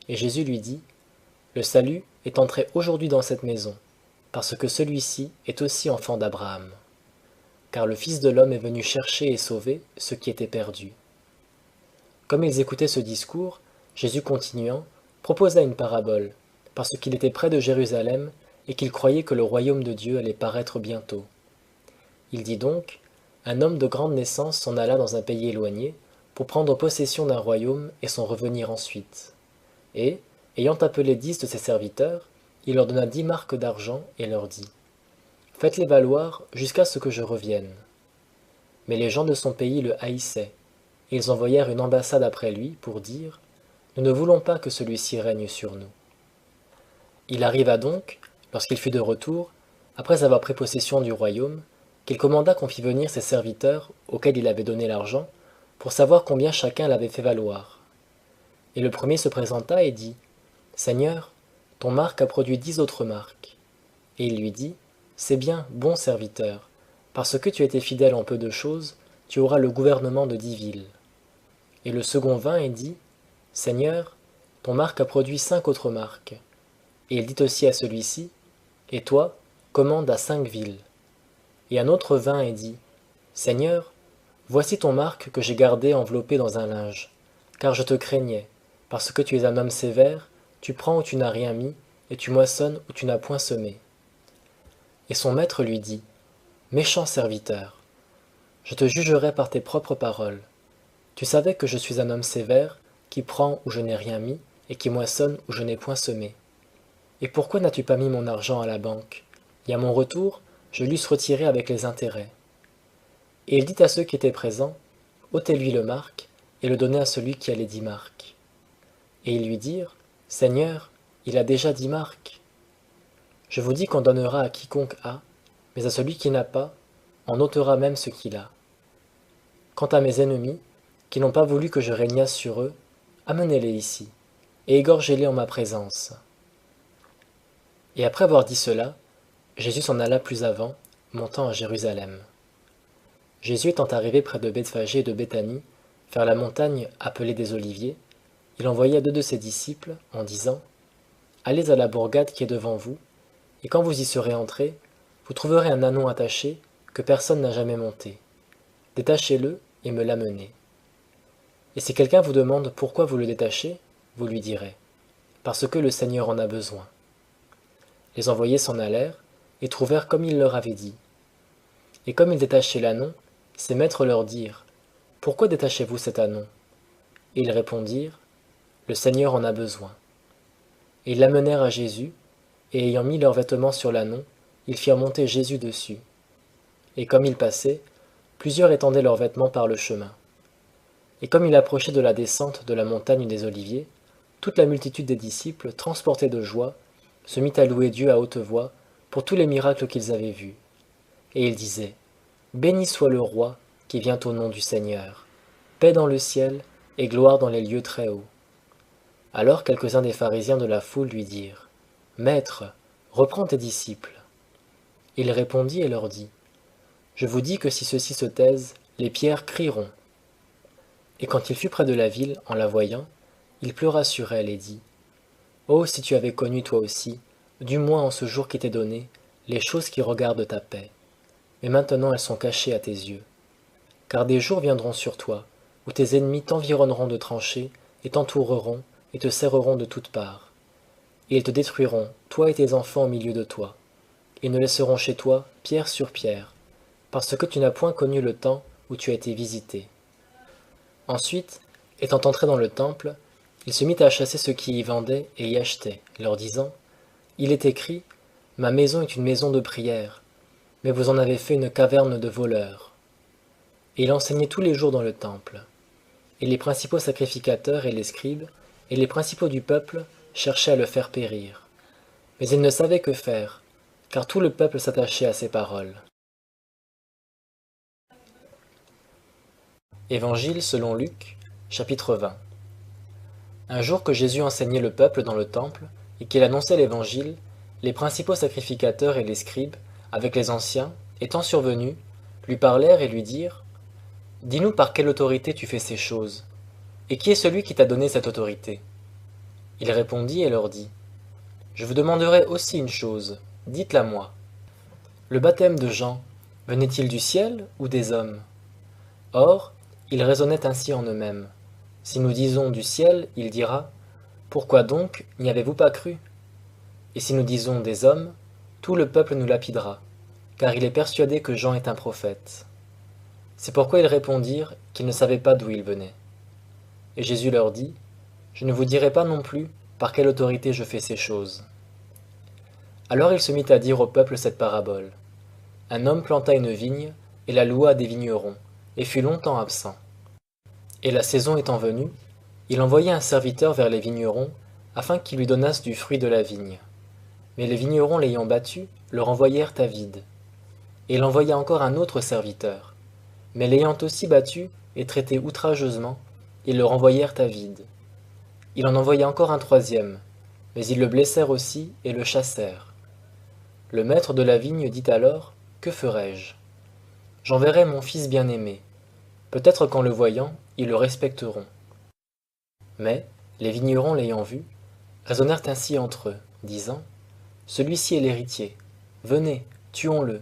Et Jésus lui dit, « Le salut est entré aujourd'hui dans cette maison, parce que celui-ci est aussi enfant d'Abraham. Car le Fils de l'homme est venu chercher et sauver ce qui était perdu. » Comme ils écoutaient ce discours, Jésus continuant, proposa une parabole, parce qu'il était près de Jérusalem et qu'il croyait que le royaume de Dieu allait paraître bientôt. Il dit donc, un homme de grande naissance s'en alla dans un pays éloigné, pour prendre possession d'un royaume et s'en revenir ensuite. Et, ayant appelé 10 de ses serviteurs, il leur donna 10 marcs d'argent et leur dit, « Faites-les valoir jusqu'à ce que je revienne. » Mais les gens de son pays le haïssaient, et ils envoyèrent une ambassade après lui pour dire, « Nous ne voulons pas que celui-ci règne sur nous. » Il arriva donc, lorsqu'il fut de retour, après avoir pris possession du royaume, qu'il commanda qu'on fît venir ses serviteurs, auxquels il avait donné l'argent, pour savoir combien chacun l'avait fait valoir. Et le premier se présenta et dit, « Seigneur, ton marc a produit 10 autres marcs. » Et il lui dit, « C'est bien, bon serviteur, parce que tu as été fidèle en peu de choses, tu auras le gouvernement de 10 villes. » Et le second vint et dit, « Seigneur, ton marc a produit 5 autres marcs. » Et il dit aussi à celui-ci, « Et toi, commande à 5 villes. » Et un autre vint et dit, « Seigneur, voici ton marc que j'ai gardé enveloppé dans un linge, car je te craignais, parce que tu es un homme sévère, tu prends où tu n'as rien mis, et tu moissonnes où tu n'as point semé. » Et son maître lui dit, « Méchant serviteur, Je te jugerai par tes propres paroles. Tu savais que je suis un homme sévère, qui prend où je n'ai rien mis, et qui moissonne où je n'ai point semé. Et pourquoi n'as-tu pas mis mon argent à la banque? Et à mon retour, je l'eusse retiré avec les intérêts. Et il dit à ceux qui étaient présents, ôtez-lui le marc, et le donnez à celui qui a les 10 marcs. Et ils lui dirent, Seigneur, il a déjà 10 marcs. Je vous dis qu'on donnera à quiconque a, mais à celui qui n'a pas, on ôtera même ce qu'il a. Quant à mes ennemis, qui n'ont pas voulu que je régnasse sur eux, amenez-les ici, et égorgez-les en ma présence. Et après avoir dit cela, Jésus s'en alla plus avant, montant à Jérusalem. Jésus étant arrivé près de Bethphagée et de Béthanie, vers la montagne appelée des Oliviers, il envoya 2 de ses disciples, en disant, Allez à la bourgade qui est devant vous, et quand vous y serez entrés, vous trouverez un ânon attaché que personne n'a jamais monté. Détachez-le et me l'amenez. Et si quelqu'un vous demande pourquoi vous le détachez, vous lui direz, Parce que le Seigneur en a besoin. Les envoyés s'en allèrent, et trouvèrent comme il leur avait dit. Et comme ils détachaient l'ânon, ses maîtres leur dirent, Pourquoi détachez-vous cet ânon? Et ils répondirent, Le Seigneur en a besoin. Et ils l'amenèrent à Jésus, et ayant mis leurs vêtements sur l'ânon, ils firent monter Jésus dessus. Et comme il passait, plusieurs étendaient leurs vêtements par le chemin. Et comme il approchait de la descente de la montagne des Oliviers, toute la multitude des disciples, transportés de joie, se mit à louer Dieu à haute voix pour tous les miracles qu'ils avaient vus. Et ils disaient, Béni soit le roi qui vient au nom du Seigneur, paix dans le ciel et gloire dans les lieux très hauts. Alors quelques-uns des pharisiens de la foule lui dirent, Maître, reprends tes disciples. Il répondit et leur dit, Je vous dis que si ceux-ci se taisent, les pierres crieront. Et quand il fut près de la ville, en la voyant, il pleura sur elle et dit, Oh, si tu avais connu toi aussi, du moins en ce jour qui t'est donné, les choses qui regardent ta paix. Mais maintenant elles sont cachées à tes yeux. Car des jours viendront sur toi, où tes ennemis t'environneront de tranchées, et t'entoureront, et te serreront de toutes parts. Et ils te détruiront, toi et tes enfants au milieu de toi, et ne laisseront chez toi pierre sur pierre, parce que tu n'as point connu le temps où tu as été visité. Ensuite, étant entré dans le temple, il se mit à chasser ceux qui y vendaient et y achetaient, leur disant, Il est écrit, Ma maison est une maison de prière, mais vous en avez fait une caverne de voleurs. Et il enseignait tous les jours dans le temple. Et les principaux sacrificateurs et les scribes, et les principaux du peuple, cherchaient à le faire périr. Mais ils ne savaient que faire, car tout le peuple s'attachait à ses paroles. Évangile selon Luc, chapitre 20. Un jour que Jésus enseignait le peuple dans le temple, et qu'il annonçait l'évangile, les principaux sacrificateurs et les scribes, avec les anciens, étant survenus, lui parlèrent et lui dirent, Dis-nous par quelle autorité tu fais ces choses, et qui est celui qui t'a donné cette autorité? Il répondit et leur dit, Je vous demanderai aussi une chose, dites-la moi. Le baptême de Jean, venait-il du ciel ou des hommes? Or, ils raisonnaient ainsi en eux-mêmes. Si nous disons du ciel, il dira, Pourquoi donc n'y avez-vous pas cru? Et si nous disons des hommes, tout le peuple nous lapidera, car il est persuadé que Jean est un prophète. C'est pourquoi ils répondirent qu'ils ne savaient pas d'où il venait. Et Jésus leur dit, Je ne vous dirai pas non plus par quelle autorité je fais ces choses. Alors il se mit à dire au peuple cette parabole. Un homme planta une vigne et la loua à des vignerons, et fut longtemps absent. Et la saison étant venue, il envoya un serviteur vers les vignerons, afin qu'ils lui donnassent du fruit de la vigne. Mais les vignerons l'ayant battu, le renvoyèrent à vide. Et il envoya encore un autre serviteur. Mais l'ayant aussi battu et traité outrageusement, ils le renvoyèrent à vide. Il en envoya encore un troisième, mais ils le blessèrent aussi et le chassèrent. Le maître de la vigne dit alors, Que ferai-je? J'enverrai mon fils bien-aimé. Peut-être qu'en le voyant, ils le respecteront. Mais, les vignerons l'ayant vu, raisonnèrent ainsi entre eux, disant, Celui-ci est l'héritier. Venez, tuons-le,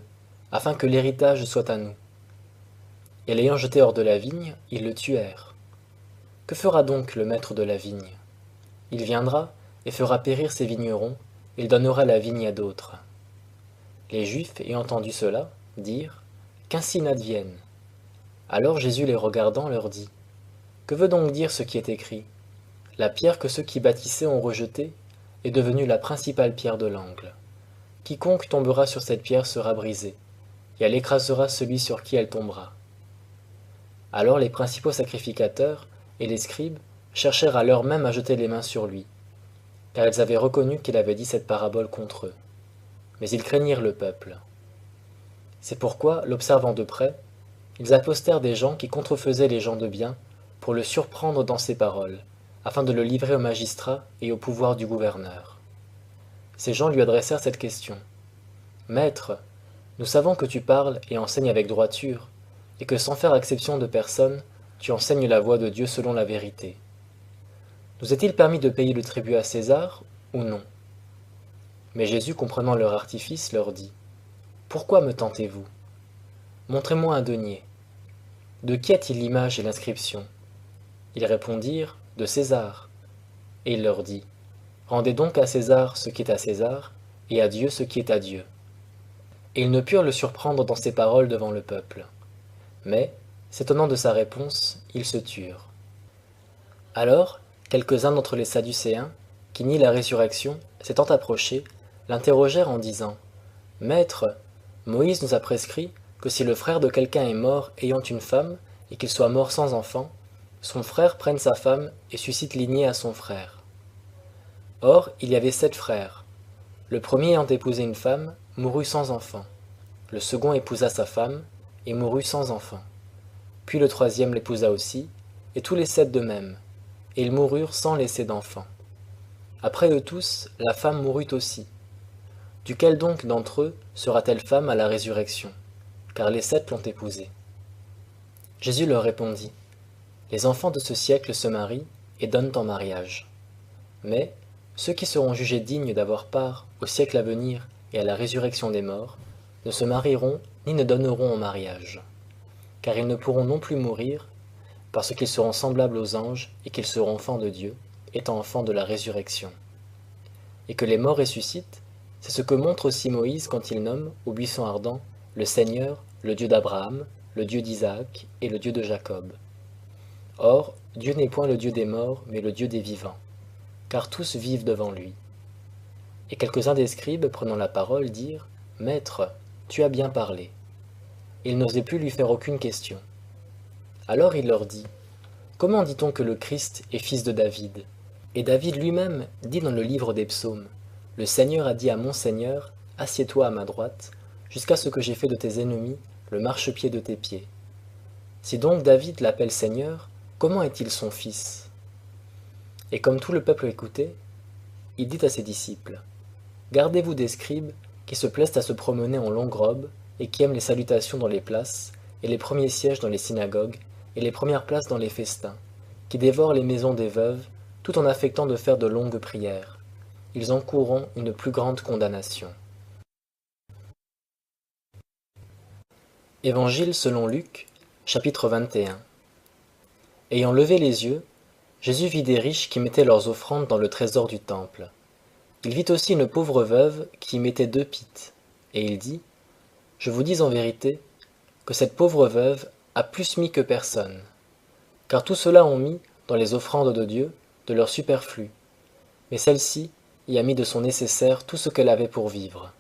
afin que l'héritage soit à nous. Et l'ayant jeté hors de la vigne, ils le tuèrent. Que fera donc le maître de la vigne? Il viendra et fera périr ses vignerons, et il donnera la vigne à d'autres. Les Juifs, ayant entendu cela, dirent, Qu'ainsi n'advienne. Alors Jésus les regardant leur dit, « Que veut donc dire ce qui est écrit? La pierre que ceux qui bâtissaient ont rejetée est devenue la principale pierre de l'angle. Quiconque tombera sur cette pierre sera brisé, et elle écrasera celui sur qui elle tombera. » Alors les principaux sacrificateurs et les scribes cherchèrent à l'heure même à jeter les mains sur lui, car ils avaient reconnu qu'il avait dit cette parabole contre eux. Mais ils craignirent le peuple. C'est pourquoi, l'observant de près, ils apostèrent des gens qui contrefaisaient les gens de bien pour le surprendre dans ses paroles, afin de le livrer aux magistrats et au pouvoir du gouverneur. Ces gens lui adressèrent cette question. « Maître, nous savons que tu parles et enseignes avec droiture, et que sans faire exception de personne, tu enseignes la voie de Dieu selon la vérité. Nous est-il permis de payer le tribut à César ou non ?» Mais Jésus, comprenant leur artifice, leur dit, « Pourquoi me tentez-vous? Montrez-moi un denier. De qui a-t-il l'image et l'inscription ?» Ils répondirent, « De César. » Et il leur dit, « Rendez donc à César ce qui est à César, et à Dieu ce qui est à Dieu. » Et ils ne purent le surprendre dans ses paroles devant le peuple. Mais, s'étonnant de sa réponse, ils se turent. Alors, quelques-uns d'entre les Sadducéens, qui nient la résurrection, s'étant approchés, l'interrogèrent en disant, « Maître, Moïse nous a prescrit que si le frère de quelqu'un est mort ayant une femme, et qu'il soit mort sans enfant, son frère prenne sa femme et suscite lignée à son frère. Or, il y avait 7 frères. Le premier ayant épousé une femme, mourut sans enfant. Le second épousa sa femme, et mourut sans enfant. Puis le troisième l'épousa aussi, et tous les 7 de même, et ils moururent sans laisser d'enfant. Après eux tous, la femme mourut aussi. Duquel donc d'entre eux sera-t-elle femme à la résurrection? Car les 7 l'ont épousée. » Jésus leur répondit, « Les enfants de ce siècle se marient et donnent en mariage. Mais ceux qui seront jugés dignes d'avoir part au siècle à venir et à la résurrection des morts ne se marieront ni ne donneront en mariage. Car ils ne pourront non plus mourir, parce qu'ils seront semblables aux anges et qu'ils seront enfants de Dieu, étant enfants de la résurrection. Et que les morts ressuscitent, c'est ce que montre aussi Moïse quand il nomme, au buisson ardent, le Seigneur, le Dieu d'Abraham, le Dieu d'Isaac et le Dieu de Jacob. Or, Dieu n'est point le Dieu des morts, mais le Dieu des vivants, car tous vivent devant lui. » Et quelques-uns des scribes, prenant la parole, dirent, « Maître, tu as bien parlé. » Ils n'osaient plus lui faire aucune question. Alors il leur dit, « Comment dit-on que le Christ est fils de David? Et David lui-même dit dans le livre des psaumes, « Le Seigneur a dit à mon Seigneur, assieds-toi à ma droite, jusqu'à ce que j'ai fait de tes ennemis le marchepied de tes pieds. Si donc David l'appelle Seigneur, comment est-il son fils? » Et comme tout le peuple écoutait, il dit à ses disciples, « Gardez-vous des scribes qui se plaisent à se promener en longue robe et qui aiment les salutations dans les places, et les premiers sièges dans les synagogues, et les premières places dans les festins, qui dévorent les maisons des veuves, tout en affectant de faire de longues prières. Ils encourront une plus grande condamnation. » Évangile selon Luc, chapitre 21. Ayant levé les yeux, Jésus vit des riches qui mettaient leurs offrandes dans le trésor du temple. Il vit aussi une pauvre veuve qui y mettait 2 pites, et il dit, « Je vous dis en vérité que cette pauvre veuve a plus mis que personne, car tous ceux-là ont mis, dans les offrandes de Dieu, de leur superflu, mais celle-ci y a mis de son nécessaire tout ce qu'elle avait pour vivre. »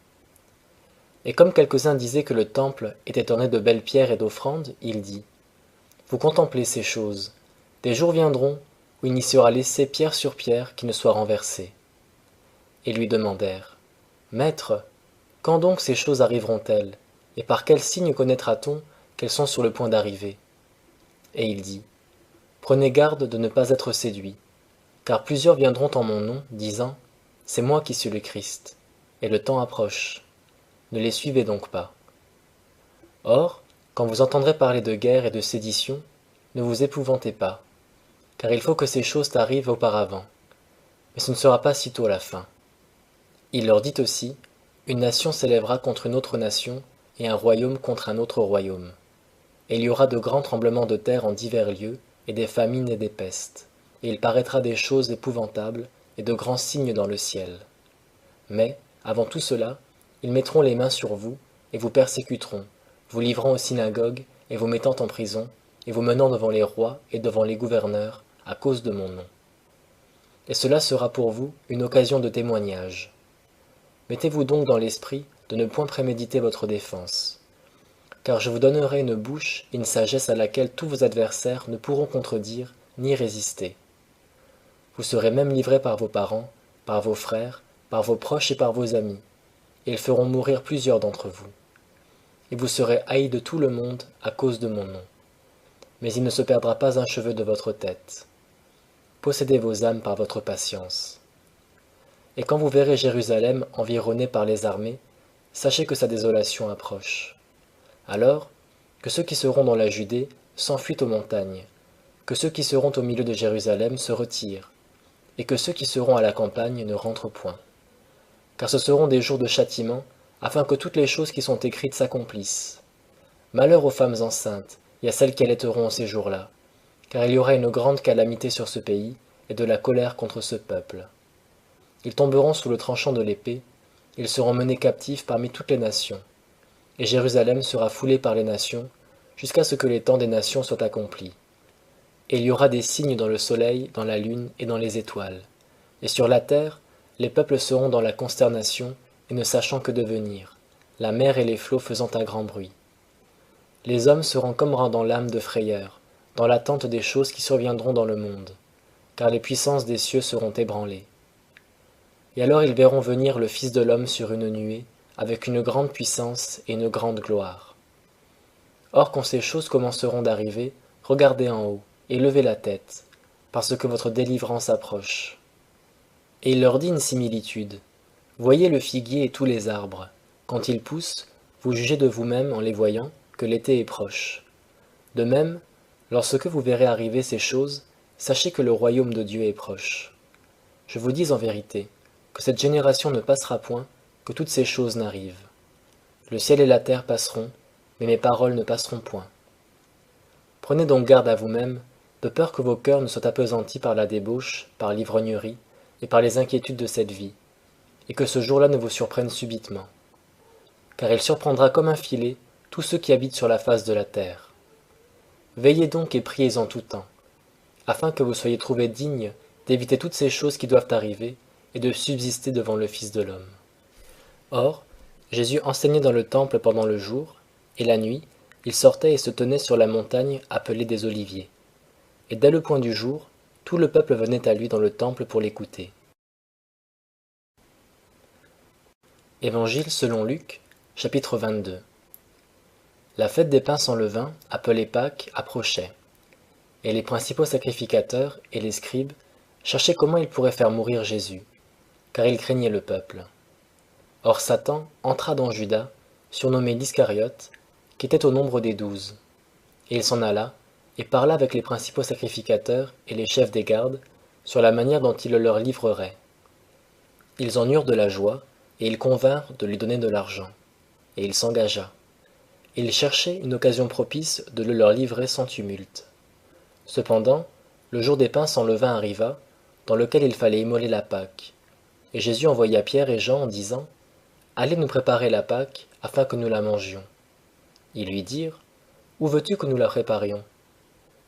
Et comme quelques-uns disaient que le temple était orné de belles pierres et d'offrandes, il dit, « Vous contemplez ces choses, des jours viendront où il n'y sera laissé pierre sur pierre qui ne soit renversée. » Et lui demandèrent, « Maître, quand donc ces choses arriveront-elles, et par quel signe connaîtra-t-on qu'elles sont sur le point d'arriver? » Et il dit, « Prenez garde de ne pas être séduits, car plusieurs viendront en mon nom, disant, « C'est moi qui suis le Christ, et le temps approche. Ne les suivez donc pas. Or, quand vous entendrez parler de guerre et de sédition, ne vous épouvantez pas, car il faut que ces choses arrivent auparavant, mais ce ne sera pas sitôt la fin. » Il leur dit aussi, « Une nation s'élèvera contre une autre nation, et un royaume contre un autre royaume. Et il y aura de grands tremblements de terre en divers lieux, et des famines et des pestes, et il paraîtra des choses épouvantables, et de grands signes dans le ciel. Mais, avant tout cela, ils mettront les mains sur vous, et vous persécuteront, vous livrant aux synagogues, et vous mettant en prison, et vous menant devant les rois et devant les gouverneurs, à cause de mon nom. Et cela sera pour vous une occasion de témoignage. Mettez-vous donc dans l'esprit de ne point préméditer votre défense. Car je vous donnerai une bouche et une sagesse à laquelle tous vos adversaires ne pourront contredire ni résister. Vous serez même livrés par vos parents, par vos frères, par vos proches et par vos amis, et ils feront mourir plusieurs d'entre vous. Et vous serez haïs de tout le monde à cause de mon nom. Mais il ne se perdra pas un cheveu de votre tête. Possédez vos âmes par votre patience. Et quand vous verrez Jérusalem environnée par les armées, sachez que sa désolation approche. Alors, que ceux qui seront dans la Judée s'enfuient aux montagnes, que ceux qui seront au milieu de Jérusalem se retirent, et que ceux qui seront à la campagne ne rentrent point. Car ce seront des jours de châtiment, afin que toutes les choses qui sont écrites s'accomplissent. Malheur aux femmes enceintes et à celles qui allaiteront en ces jours-là, car il y aura une grande calamité sur ce pays, et de la colère contre ce peuple. Ils tomberont sous le tranchant de l'épée, ils seront menés captifs parmi toutes les nations, et Jérusalem sera foulée par les nations, jusqu'à ce que les temps des nations soient accomplis. Et il y aura des signes dans le soleil, dans la lune et dans les étoiles. Et sur la terre, les peuples seront dans la consternation, et ne sachant que devenir, la mer et les flots faisant un grand bruit. Les hommes seront comme rendant l'âme de frayeur, dans l'attente des choses qui surviendront dans le monde, car les puissances des cieux seront ébranlées. Et alors ils verront venir le Fils de l'homme sur une nuée, avec une grande puissance et une grande gloire. Or quand ces choses commenceront d'arriver, regardez en haut, et levez la tête, parce que votre délivrance approche. Et il leur dit une similitude. Voyez le figuier et tous les arbres. Quand ils poussent, vous jugez de vous-même en les voyant que l'été est proche. De même, lorsque vous verrez arriver ces choses, sachez que le royaume de Dieu est proche. Je vous dis en vérité, que cette génération ne passera point, que toutes ces choses n'arrivent. Le ciel et la terre passeront, mais mes paroles ne passeront point. Prenez donc garde à vous-même, de peur que vos cœurs ne soient appesantis par la débauche, par l'ivrognerie, et par les inquiétudes de cette vie, et que ce jour-là ne vous surprenne subitement. Car il surprendra comme un filet tous ceux qui habitent sur la face de la terre. Veillez donc et priez en tout temps, afin que vous soyez trouvés dignes d'éviter toutes ces choses qui doivent arriver, et de subsister devant le Fils de l'homme. Or, Jésus enseignait dans le temple pendant le jour, et la nuit, il sortait et se tenait sur la montagne appelée des Oliviers. Et dès le point du jour, tout le peuple venait à lui dans le temple pour l'écouter. Évangile selon Luc, chapitre 22. La fête des pains sans levain, appelée Pâques, approchait. Et les principaux sacrificateurs et les scribes cherchaient comment ils pourraient faire mourir Jésus, car ils craignaient le peuple. Or Satan entra dans Judas, surnommé l'Iscariote, qui était au nombre des 12. Et il s'en alla, et parla avec les principaux sacrificateurs et les chefs des gardes, sur la manière dont il le leur livrerait. Ils en eurent de la joie, et ils convinrent de lui donner de l'argent. Et il s'engagea. Et il cherchait une occasion propice de le leur livrer sans tumulte. Cependant, le jour des pains sans levain arriva, dans lequel il fallait immoler la Pâque. Et Jésus envoya Pierre et Jean en disant, « Allez nous préparer la Pâque, afin que nous la mangions. » Ils lui dirent, « Où veux-tu que nous la préparions ?»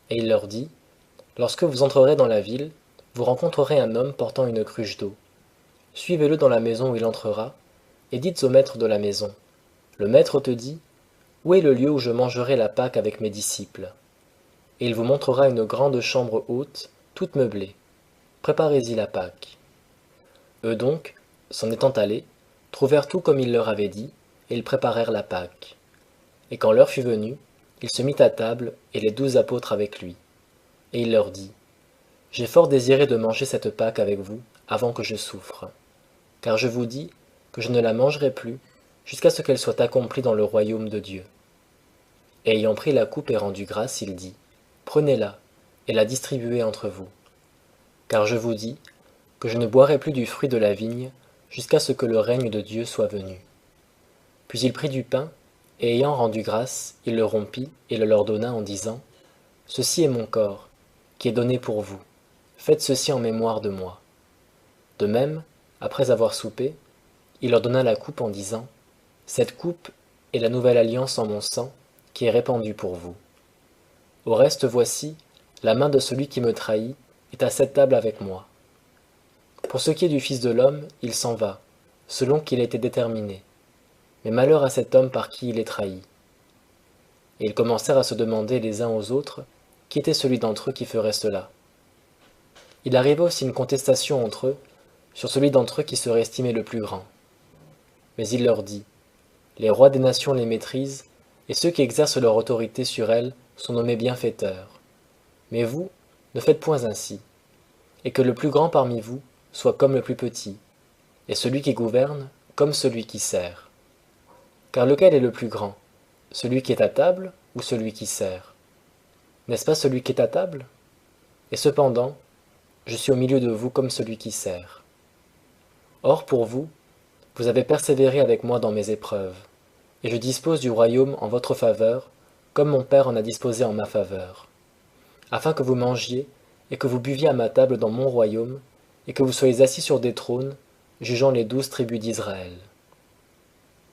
Et il leur dit, « Lorsque vous entrerez dans la ville, vous rencontrerez un homme portant une cruche d'eau. Suivez-le dans la maison où il entrera, et dites au maître de la maison, « Le maître te dit, où est le lieu où je mangerai la Pâque avec mes disciples ?» Et il vous montrera une grande chambre haute, toute meublée. Préparez-y la Pâque. Eux donc, s'en étant allés, trouvèrent tout comme il leur avait dit, et ils préparèrent la Pâque. Et quand l'heure fut venue, il se mit à table, et les 12 apôtres avec lui. Et il leur dit, « J'ai fort désiré de manger cette Pâque avec vous, avant que je souffre. Car je vous dis que je ne la mangerai plus, jusqu'à ce qu'elle soit accomplie dans le royaume de Dieu. » Et ayant pris la coupe et rendu grâce, il dit, « Prenez-la, et la distribuez entre vous. Car je vous dis que je ne boirai plus du fruit de la vigne, jusqu'à ce que le règne de Dieu soit venu. » Puis il prit du pain, et ayant rendu grâce, il le rompit et le leur donna en disant, « Ceci est mon corps, qui est donné pour vous. Faites ceci en mémoire de moi. » De même, après avoir soupé, il leur donna la coupe en disant, « Cette coupe est la nouvelle alliance en mon sang, qui est répandu pour vous. Au reste, voici, la main de celui qui me trahit est à cette table avec moi. Pour ce qui est du Fils de l'homme, il s'en va, selon qu'il a été déterminé. Mais malheur à cet homme par qui il est trahi. Et ils commencèrent à se demander les uns aux autres qui était celui d'entre eux qui ferait cela. Il arriva aussi une contestation entre eux sur celui d'entre eux qui serait estimé le plus grand. Mais il leur dit, les rois des nations les maîtrisent, et ceux qui exercent leur autorité sur elles sont nommés bienfaiteurs. Mais vous, ne faites point ainsi, et que le plus grand parmi vous soit comme le plus petit, et celui qui gouverne comme celui qui sert. Car lequel est le plus grand, celui qui est à table ou celui qui sert? N'est-ce pas celui qui est à table? Et cependant, je suis au milieu de vous comme celui qui sert. Or pour vous, vous avez persévéré avec moi dans mes épreuves, et je dispose du royaume en votre faveur, comme mon Père en a disposé en ma faveur, afin que vous mangiez et que vous buviez à ma table dans mon royaume, et que vous soyez assis sur des trônes, jugeant les 12 tribus d'Israël.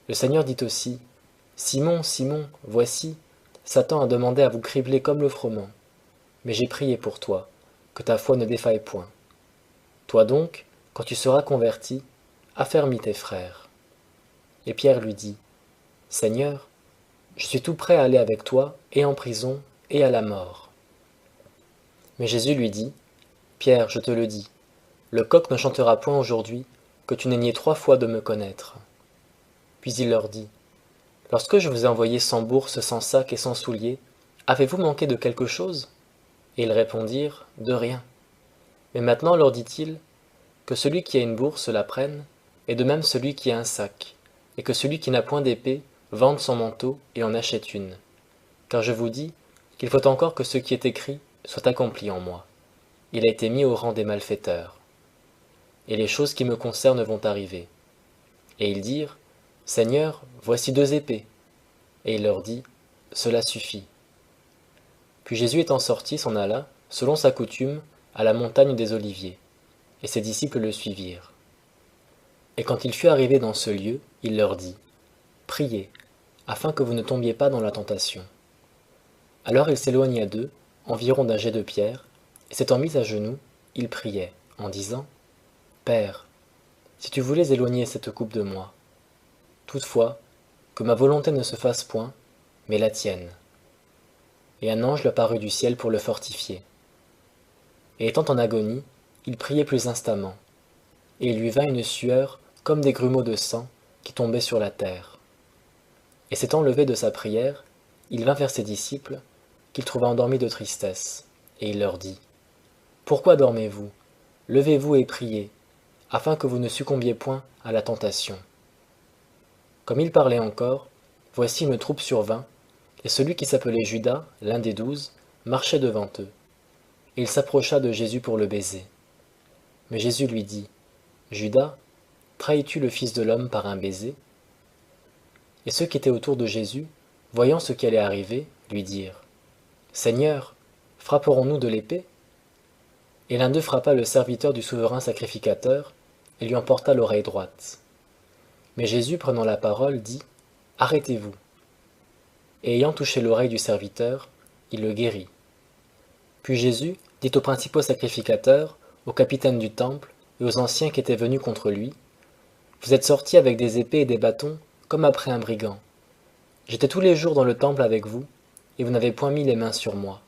Le Seigneur dit aussi, Simon, Simon, voici, Satan a demandé à vous cribler comme le froment, mais j'ai prié pour toi, que ta foi ne défaille point. Toi donc, quand tu seras converti, affermis tes frères. Et Pierre lui dit, Seigneur, je suis tout prêt à aller avec toi, et en prison, et à la mort. Mais Jésus lui dit, Pierre, je te le dis, le coq ne chantera point aujourd'hui, que tu n'aies nié 3 fois de me connaître. Puis il leur dit, lorsque je vous ai envoyé sans bourse, sans sac et sans souliers, avez-vous manqué de quelque chose? Et ils répondirent, de rien. Mais maintenant leur dit-il, que celui qui a une bourse la prenne, et de même celui qui a un sac, et que celui qui n'a point d'épée vende son manteau et en achète une. Car je vous dis qu'il faut encore que ce qui est écrit soit accompli en moi. Il a été mis au rang des malfaiteurs. Et les choses qui me concernent vont arriver. Et ils dirent, Seigneur, voici 2 épées. Et il leur dit, cela suffit. Puis Jésus étant sorti s'en alla, selon sa coutume, à la montagne des Oliviers, et ses disciples le suivirent. Et quand il fut arrivé dans ce lieu, il leur dit, priez, afin que vous ne tombiez pas dans la tentation. Alors il s'éloigna d'eux, environ d'un jet de pierre, et s'étant mis à genoux, il priait, en disant, Père, si tu voulais éloigner cette coupe de moi, toutefois, que ma volonté ne se fasse point, mais la tienne. Et un ange lui apparut du ciel pour le fortifier. Et étant en agonie, il priait plus instamment, et il lui vint une sueur comme des grumeaux de sang qui tombaient sur la terre. Et s'étant levé de sa prière, il vint vers ses disciples, qu'il trouva endormis de tristesse, et il leur dit, Pourquoi dormez-vous? Levez-vous et priez, afin que vous ne succombiez point à la tentation. Comme il parlait encore, voici une troupe survint, et celui qui s'appelait Judas, l'un des 12, marchait devant eux. Et il s'approcha de Jésus pour le baiser. Mais Jésus lui dit, Judas, trahis-tu le Fils de l'homme par un baiser? Et ceux qui étaient autour de Jésus, voyant ce qui allait arriver, lui dirent, Seigneur, frapperons-nous de l'épée? Et l'un d'eux frappa le serviteur du souverain sacrificateur, et lui emporta l'oreille droite. Mais Jésus, prenant la parole, dit, Arrêtez-vous. Et ayant touché l'oreille du serviteur, il le guérit. Puis Jésus dit aux principaux sacrificateurs, aux capitaines du temple et aux anciens qui étaient venus contre lui, Vous êtes sortis avec des épées et des bâtons, comme après un brigand. J'étais tous les jours dans le temple avec vous, et vous n'avez point mis les mains sur moi.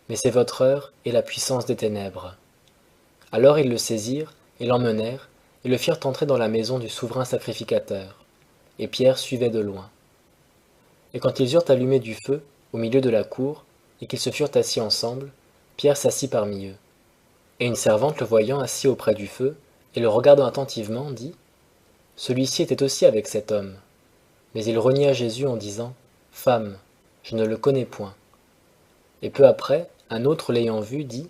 Mais c'est votre heure et la puissance des ténèbres. Alors ils le saisirent et l'emmenèrent, et le firent entrer dans la maison du souverain sacrificateur. Et Pierre suivait de loin. Et quand ils eurent allumé du feu au milieu de la cour, et qu'ils se furent assis ensemble, Pierre s'assit parmi eux. Et une servante le voyant assis auprès du feu, et le regardant attentivement, dit, Celui-ci était aussi avec cet homme. Mais il renia Jésus en disant, Femme, je ne le connais point. Et peu après, un autre l'ayant vu, dit,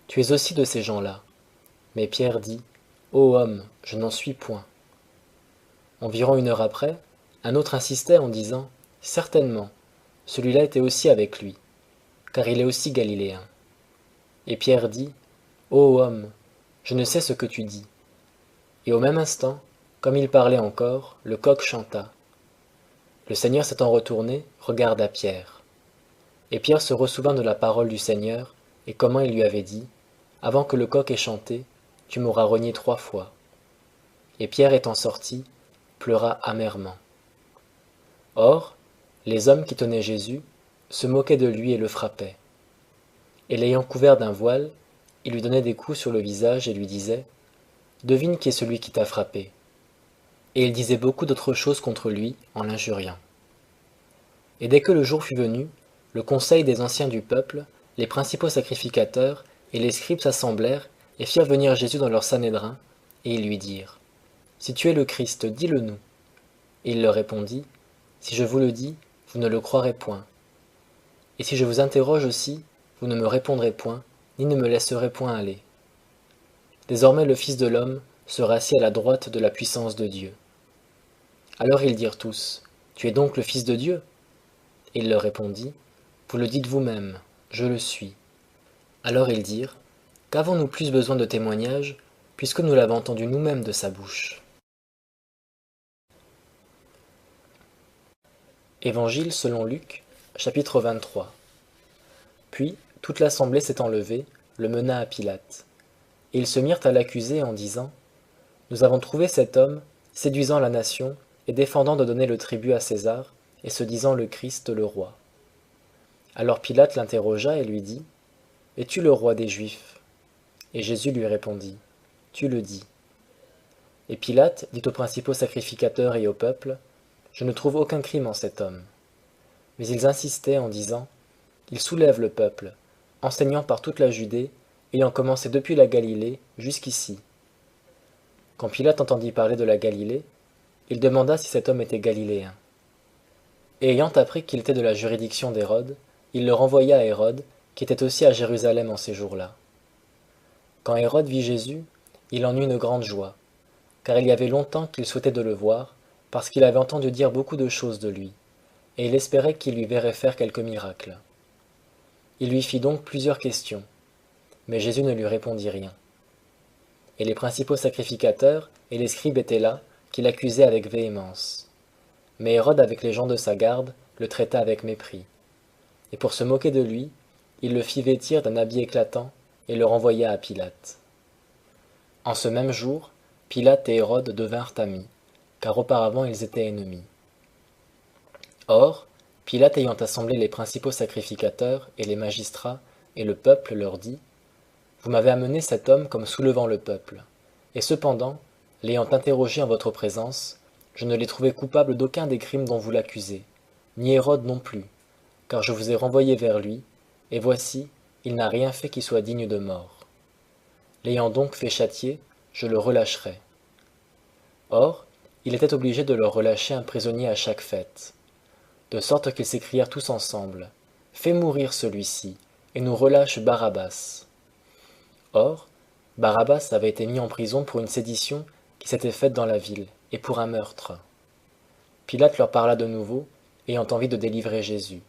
Tu es aussi de ces gens-là. Mais Pierre dit, Ô homme, je n'en suis point. Environ 1 heure après, un autre insistait en disant, Certainement, celui-là était aussi avec lui, car il est aussi galiléen. Et Pierre dit, Ô homme, je ne sais ce que tu dis. Et au même instant, comme il parlait encore, le coq chanta. Le Seigneur s'étant retourné, regarda Pierre. Et Pierre se ressouvint de la parole du Seigneur, et comment il lui avait dit, « Avant que le coq ait chanté, tu m'auras renié 3 fois. » Et Pierre étant sorti, pleura amèrement. Or, les hommes qui tenaient Jésus se moquaient de lui et le frappaient. Et l'ayant couvert d'un voile, ils lui donnaient des coups sur le visage et lui disaient, « Devine qui est celui qui t'a frappé. » Et ils disaient beaucoup d'autres choses contre lui en l'injuriant. Et dès que le jour fut venu, le conseil des anciens du peuple, les principaux sacrificateurs et les scribes s'assemblèrent et firent venir Jésus dans leur sanhédrin, et ils lui dirent, « Si tu es le Christ, dis-le-nous. » Et il leur répondit, « Si je vous le dis, vous ne le croirez point. Et si je vous interroge aussi, vous ne me répondrez point, ni ne me laisserez point aller. Désormais le Fils de l'homme sera assis à la droite de la puissance de Dieu. » Alors ils dirent tous, « Tu es donc le Fils de Dieu ?» Et il leur répondit, « Vous le dites vous-même, je le suis. » Alors ils dirent, « Qu'avons-nous plus besoin de témoignages, puisque nous l'avons entendu nous-mêmes de sa bouche ?» Évangile selon Luc, chapitre 23. Puis, toute l'assemblée s'étant levée, le mena à Pilate. Et ils se mirent à l'accuser en disant, « Nous avons trouvé cet homme, séduisant la nation, et défendant de donner le tribut à César, et se disant le Christ, le roi. » Alors Pilate l'interrogea et lui dit, « Es-tu le roi des Juifs ?» Et Jésus lui répondit, « Tu le dis. » Et Pilate dit aux principaux sacrificateurs et au peuple, « Je ne trouve aucun crime en cet homme. » Mais ils insistaient en disant, « Il soulève le peuple, enseignant par toute la Judée, ayant commencé depuis la Galilée jusqu'ici. » Quand Pilate entendit parler de la Galilée, il demanda si cet homme était galiléen. Et ayant appris qu'il était de la juridiction d'Hérode, il le renvoya à Hérode, qui était aussi à Jérusalem en ces jours-là. Quand Hérode vit Jésus, il en eut une grande joie, car il y avait longtemps qu'il souhaitait de le voir, parce qu'il avait entendu dire beaucoup de choses de lui, et il espérait qu'il lui verrait faire quelque miracle. Il lui fit donc plusieurs questions, mais Jésus ne lui répondit rien. Et les principaux sacrificateurs et les scribes étaient là, qui l'accusaient avec véhémence. Mais Hérode, avec les gens de sa garde, le traita avec mépris. Et pour se moquer de lui, il le fit vêtir d'un habit éclatant et le renvoya à Pilate. En ce même jour, Pilate et Hérode devinrent amis, car auparavant ils étaient ennemis. Or, Pilate ayant assemblé les principaux sacrificateurs et les magistrats et le peuple leur dit, « Vous m'avez amené cet homme comme soulevant le peuple, et cependant, l'ayant interrogé en votre présence, je ne l'ai trouvé coupable d'aucun des crimes dont vous l'accusez, ni Hérode non plus, car je vous ai renvoyé vers lui, et voici, il n'a rien fait qui soit digne de mort. L'ayant donc fait châtier, je le relâcherai. » Or, il était obligé de leur relâcher un prisonnier à chaque fête, de sorte qu'ils s'écrièrent tous ensemble, « Fais mourir celui-ci, et nous relâche Barabbas. » Or, Barabbas avait été mis en prison pour une sédition qui s'était faite dans la ville, et pour un meurtre. Pilate leur parla de nouveau, ayant envie de délivrer Jésus.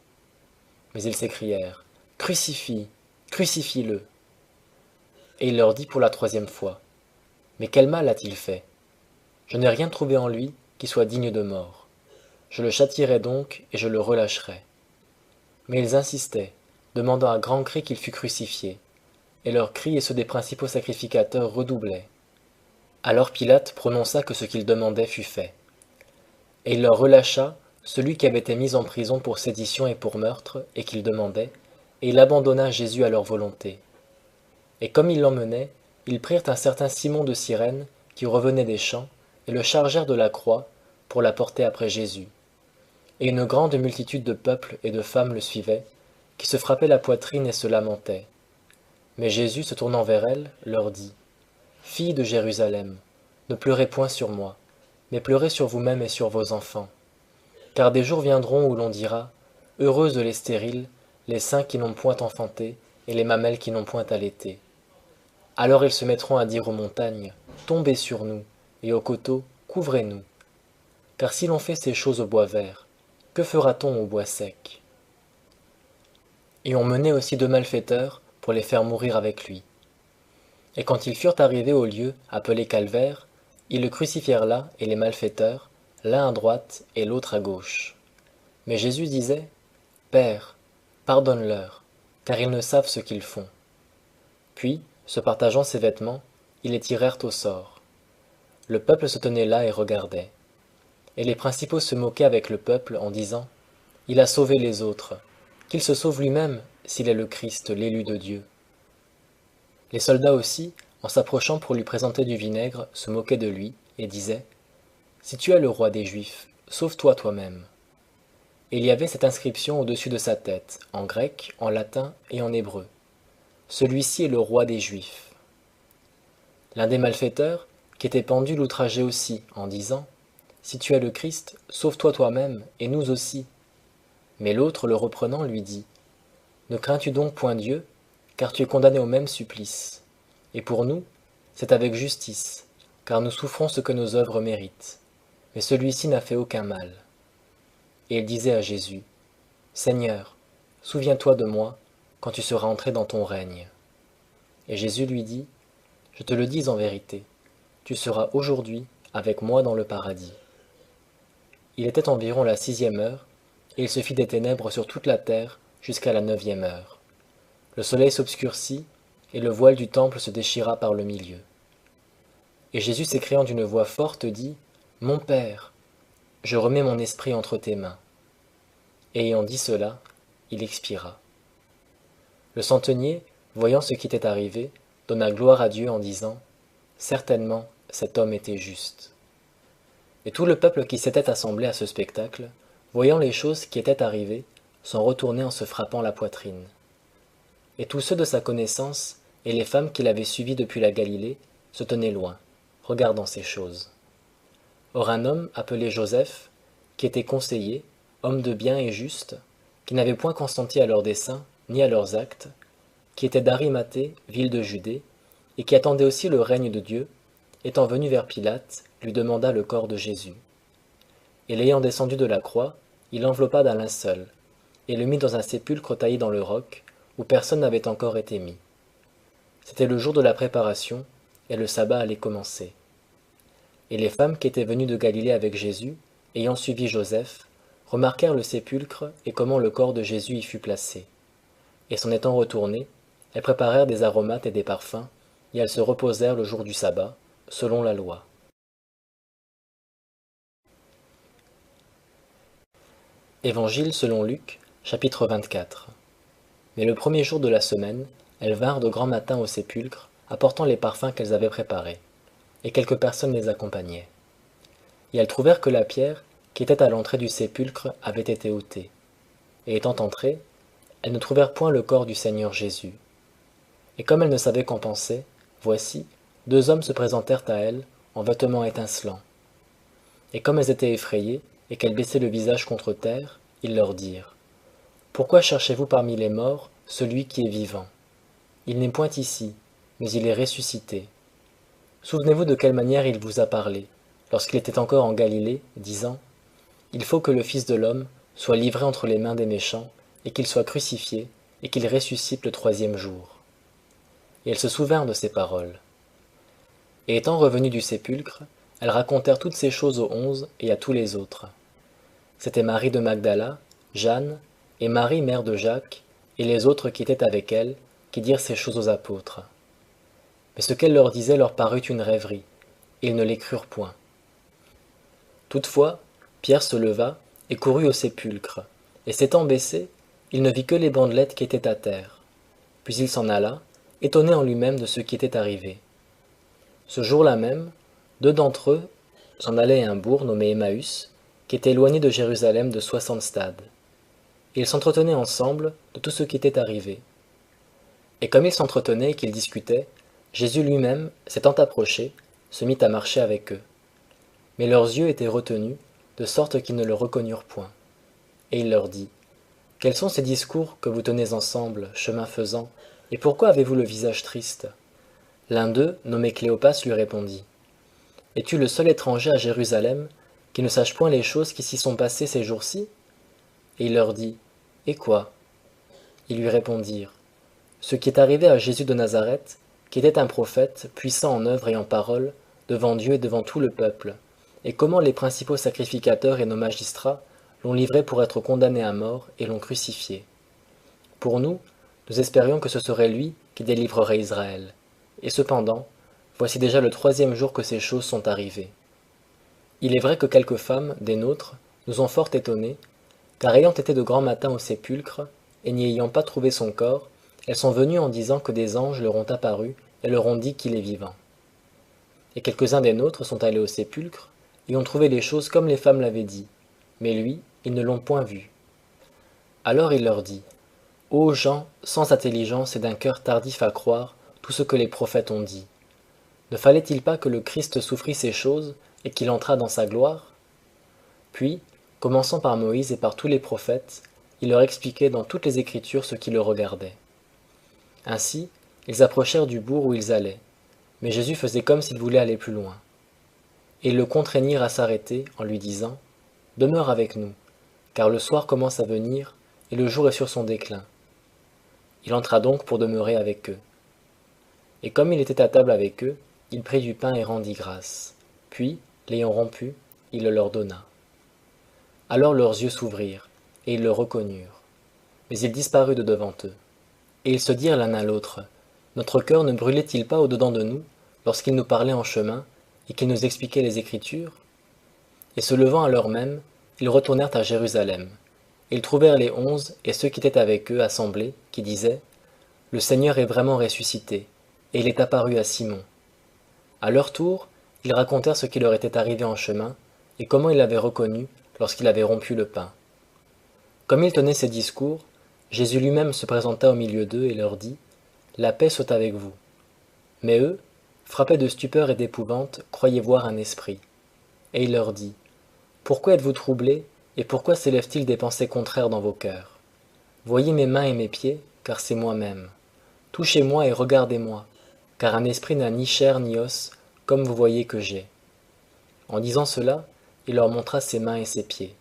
Mais ils s'écrièrent, « Crucifie, crucifie-le » Et il leur dit pour la 3e fois, « Mais quel mal a-t-il fait? Je n'ai rien trouvé en lui qui soit digne de mort. Je le châtierai donc et je le relâcherai. » Mais ils insistaient, demandant à grands cris qu'il fût crucifié, et leurs cris et ceux des principaux sacrificateurs redoublaient. Alors Pilate prononça que ce qu'ils demandaient fût fait. Et il leur relâcha celui qui avait été mis en prison pour sédition et pour meurtre, et qu'ils demandaient, et il abandonna Jésus à leur volonté. Et comme ils l'emmenaient, ils prirent un certain Simon de Cyrène, qui revenait des champs, et le chargèrent de la croix, pour la porter après Jésus. Et une grande multitude de peuple et de femmes le suivaient, qui se frappaient la poitrine et se lamentaient. Mais Jésus, se tournant vers elles, leur dit, « Filles de Jérusalem, ne pleurez point sur moi, mais pleurez sur vous-mêmes et sur vos enfants. Car des jours viendront où l'on dira, heureuses les stériles, les seins qui n'ont point enfanté, et les mamelles qui n'ont point allaité. Alors ils se mettront à dire aux montagnes, tombez sur nous, et aux coteaux, couvrez-nous. Car si l'on fait ces choses au bois vert, que fera-t-on au bois sec? » Et on menait aussi 2 malfaiteurs pour les faire mourir avec lui. Et quand ils furent arrivés au lieu appelé Calvaire, ils le crucifièrent là et les malfaiteurs, l'un à droite et l'autre à gauche. Mais Jésus disait, Père, pardonne-leur, car ils ne savent ce qu'ils font. Puis, se partageant ses vêtements, ils les tirèrent au sort. Le peuple se tenait là et regardait. Et les principaux se moquaient avec le peuple en disant, Il a sauvé les autres, qu'il se sauve lui-même s'il est le Christ, l'élu de Dieu. Les soldats aussi, en s'approchant pour lui présenter du vinaigre, se moquaient de lui et disaient, Si tu es le roi des Juifs, sauve-toi toi-même. Et il y avait cette inscription au-dessus de sa tête, en grec, en latin et en hébreu. Celui-ci est le roi des Juifs. L'un des malfaiteurs, qui était pendu, l'outrageait aussi, en disant, Si tu es le Christ, sauve-toi toi-même, et nous aussi. Mais l'autre, le reprenant, lui dit, Ne crains-tu donc point Dieu, car tu es condamné au même supplice. Et pour nous, c'est avec justice, car nous souffrons ce que nos œuvres méritent. Mais celui-ci n'a fait aucun mal. Et il disait à Jésus, Seigneur, souviens-toi de moi quand tu seras entré dans ton règne. Et Jésus lui dit, Je te le dis en vérité, tu seras aujourd'hui avec moi dans le paradis. Il était environ la 6e heure, et il se fit des ténèbres sur toute la terre jusqu'à la 9e heure. Le soleil s'obscurcit, et le voile du temple se déchira par le milieu. Et Jésus s'écriant d'une voix forte dit, Mon Père, je remets mon esprit entre tes mains. Et ayant dit cela, il expira. Le centenier, voyant ce qui était arrivé, donna gloire à Dieu en disant, Certainement, cet homme était juste. Et tout le peuple qui s'était assemblé à ce spectacle, voyant les choses qui étaient arrivées, s'en retournaient en se frappant la poitrine. Et tous ceux de sa connaissance, et les femmes qui l'avaient suivi depuis la Galilée, se tenaient loin, regardant ces choses. Or un homme appelé Joseph, qui était conseiller, homme de bien et juste, qui n'avait point consenti à leurs desseins, ni à leurs actes, qui était d'Arimathée, ville de Judée, et qui attendait aussi le règne de Dieu, étant venu vers Pilate, lui demanda le corps de Jésus. Et l'ayant descendu de la croix, il l'enveloppa d'un linceul, et le mit dans un sépulcre taillé dans le roc, où personne n'avait encore été mis. C'était le jour de la préparation, et le sabbat allait commencer. Et les femmes qui étaient venues de Galilée avec Jésus, ayant suivi Joseph, remarquèrent le sépulcre et comment le corps de Jésus y fut placé. Et s'en étant retournées, elles préparèrent des aromates et des parfums, et elles se reposèrent le jour du sabbat, selon la loi. Évangile selon Luc, chapitre 24. Mais le premier jour de la semaine, elles vinrent de grand matin au sépulcre, apportant les parfums qu'elles avaient préparés, et quelques personnes les accompagnaient. Et elles trouvèrent que la pierre, qui était à l'entrée du sépulcre, avait été ôtée. Et étant entrées, elles ne trouvèrent point le corps du Seigneur Jésus. Et comme elles ne savaient qu'en penser, voici, 2 hommes se présentèrent à elles, en vêtements étincelants. Et comme elles étaient effrayées, et qu'elles baissaient le visage contre terre, ils leur dirent, Pourquoi cherchez-vous parmi les morts celui qui est vivant? Il n'est point ici, mais il est ressuscité. Souvenez-vous de quelle manière il vous a parlé, lorsqu'il était encore en Galilée, disant, Il faut que le Fils de l'homme soit livré entre les mains des méchants, et qu'il soit crucifié, et qu'il ressuscite le 3e jour. Et elles se souvinrent de ces paroles. Et étant revenues du sépulcre, elles racontèrent toutes ces choses aux 11 et à tous les autres. C'était Marie de Magdala, Jeanne, et Marie, mère de Jacques, et les autres qui étaient avec elle, qui dirent ces choses aux apôtres. Mais ce qu'elle leur disait leur parut une rêverie, et ils ne les crurent point. Toutefois, Pierre se leva et courut au sépulcre, et s'étant baissé, il ne vit que les bandelettes qui étaient à terre. Puis il s'en alla, étonné en lui-même de ce qui était arrivé. Ce jour-là même, 2 d'entre eux s'en allaient à un bourg nommé Emmaüs, qui était éloigné de Jérusalem de 60 stades. Et ils s'entretenaient ensemble de tout ce qui était arrivé. Et comme ils s'entretenaient et qu'ils discutaient, Jésus lui-même, s'étant approché, se mit à marcher avec eux. Mais leurs yeux étaient retenus, de sorte qu'ils ne le reconnurent point. Et il leur dit, Quels sont ces discours que vous tenez ensemble, chemin faisant, et pourquoi avez-vous le visage triste? L'un d'eux, nommé Cléopas, lui répondit, Es-tu le seul étranger à Jérusalem, qui ne sache point les choses qui s'y sont passées ces jours-ci? Et il leur dit, Et quoi? Ils lui répondirent, Ce qui est arrivé à Jésus de Nazareth, qui était un prophète, puissant en œuvre et en parole, devant Dieu et devant tout le peuple, et comment les principaux sacrificateurs et nos magistrats l'ont livré pour être condamné à mort et l'ont crucifié. Pour nous, nous espérions que ce serait lui qui délivrerait Israël. Et cependant, voici déjà le 3e jour que ces choses sont arrivées. Il est vrai que quelques femmes, des nôtres, nous ont fort étonnés, car ayant été de grand matin au sépulcre, et n'y ayant pas trouvé son corps, elles sont venues en disant que des anges leur ont apparu et leur ont dit qu'il est vivant. Et quelques-uns des nôtres sont allés au sépulcre, et ont trouvé les choses comme les femmes l'avaient dit, mais lui, ils ne l'ont point vu. Alors il leur dit, « Ô gens, sans intelligence et d'un cœur tardif à croire tout ce que les prophètes ont dit, ne fallait-il pas que le Christ souffrit ces choses et qu'il entrât dans sa gloire ?» Puis, commençant par Moïse et par tous les prophètes, il leur expliquait dans toutes les Écritures ce qui le regardait. Ainsi, ils approchèrent du bourg où ils allaient, mais Jésus faisait comme s'il voulait aller plus loin. Et ils le contraignirent à s'arrêter en lui disant, « Demeure avec nous, car le soir commence à venir et le jour est sur son déclin. » Il entra donc pour demeurer avec eux. Et comme il était à table avec eux, il prit du pain et rendit grâce. Puis, l'ayant rompu, il le leur donna. Alors leurs yeux s'ouvrirent, et ils le reconnurent. Mais il disparut de devant eux. Et ils se dirent l'un à l'autre, « Notre cœur ne brûlait-il pas au-dedans de nous, lorsqu'il nous parlait en chemin, et qu'il nous expliquait les Écritures ?» Et se levant à l'heure même, ils retournèrent à Jérusalem. Ils trouvèrent les 11 et ceux qui étaient avec eux assemblés, qui disaient, « Le Seigneur est vraiment ressuscité, et il est apparu à Simon. » À leur tour, ils racontèrent ce qui leur était arrivé en chemin, et comment ils l'avaient reconnu lorsqu'il avait rompu le pain. Comme ils tenaient ces discours, Jésus lui-même se présenta au milieu d'eux et leur dit, « La paix soit avec vous. » Mais eux, frappés de stupeur et d'épouvante, croyaient voir un esprit. Et il leur dit, « Pourquoi êtes-vous troublés, et pourquoi s'élèvent-ils des pensées contraires dans vos cœurs? Voyez mes mains et mes pieds, car c'est moi-même. Touchez-moi et regardez-moi, car un esprit n'a ni chair ni os, comme vous voyez que j'ai. » En disant cela, il leur montra ses mains et ses pieds.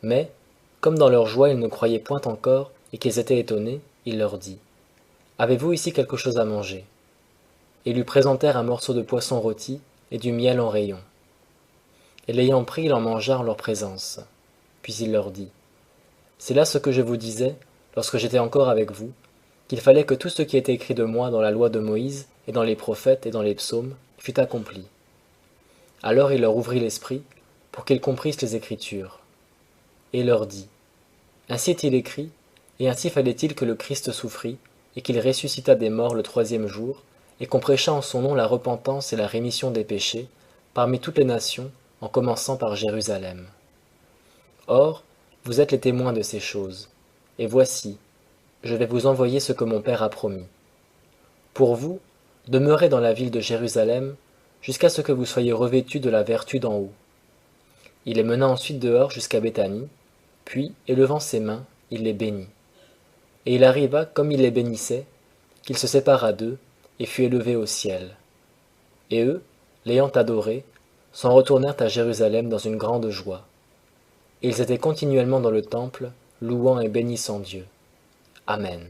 Mais, comme dans leur joie ils ne croyaient point encore et qu'ils étaient étonnés, il leur dit, « Avez-vous ici quelque chose à manger ?» Et lui présentèrent un morceau de poisson rôti et du miel en rayon. Et l'ayant pris, il en mangea en leur présence. Puis il leur dit, « C'est là ce que je vous disais, lorsque j'étais encore avec vous, qu'il fallait que tout ce qui était écrit de moi dans la loi de Moïse, et dans les prophètes, et dans les psaumes, fût accompli. » Alors il leur ouvrit l'esprit, pour qu'ils comprissent les Écritures. Et il leur dit, « Ainsi est-il écrit, et ainsi fallait-il que le Christ souffrit, et qu'il ressuscitât des morts le 3e jour, et qu'on prêchât en son nom la repentance et la rémission des péchés, parmi toutes les nations, en commençant par Jérusalem. Or, vous êtes les témoins de ces choses, et voici, je vais vous envoyer ce que mon Père a promis. Pour vous, demeurez dans la ville de Jérusalem, jusqu'à ce que vous soyez revêtus de la vertu d'en haut. » Il les mena ensuite dehors jusqu'à Béthanie, puis, élevant ses mains, il les bénit. Et il arriva, comme il les bénissait, qu'il se sépara d'eux, et fut élevé au ciel. Et eux, l'ayant adoré, s'en retournèrent à Jérusalem dans une grande joie. Et ils étaient continuellement dans le temple, louant et bénissant Dieu. Amen.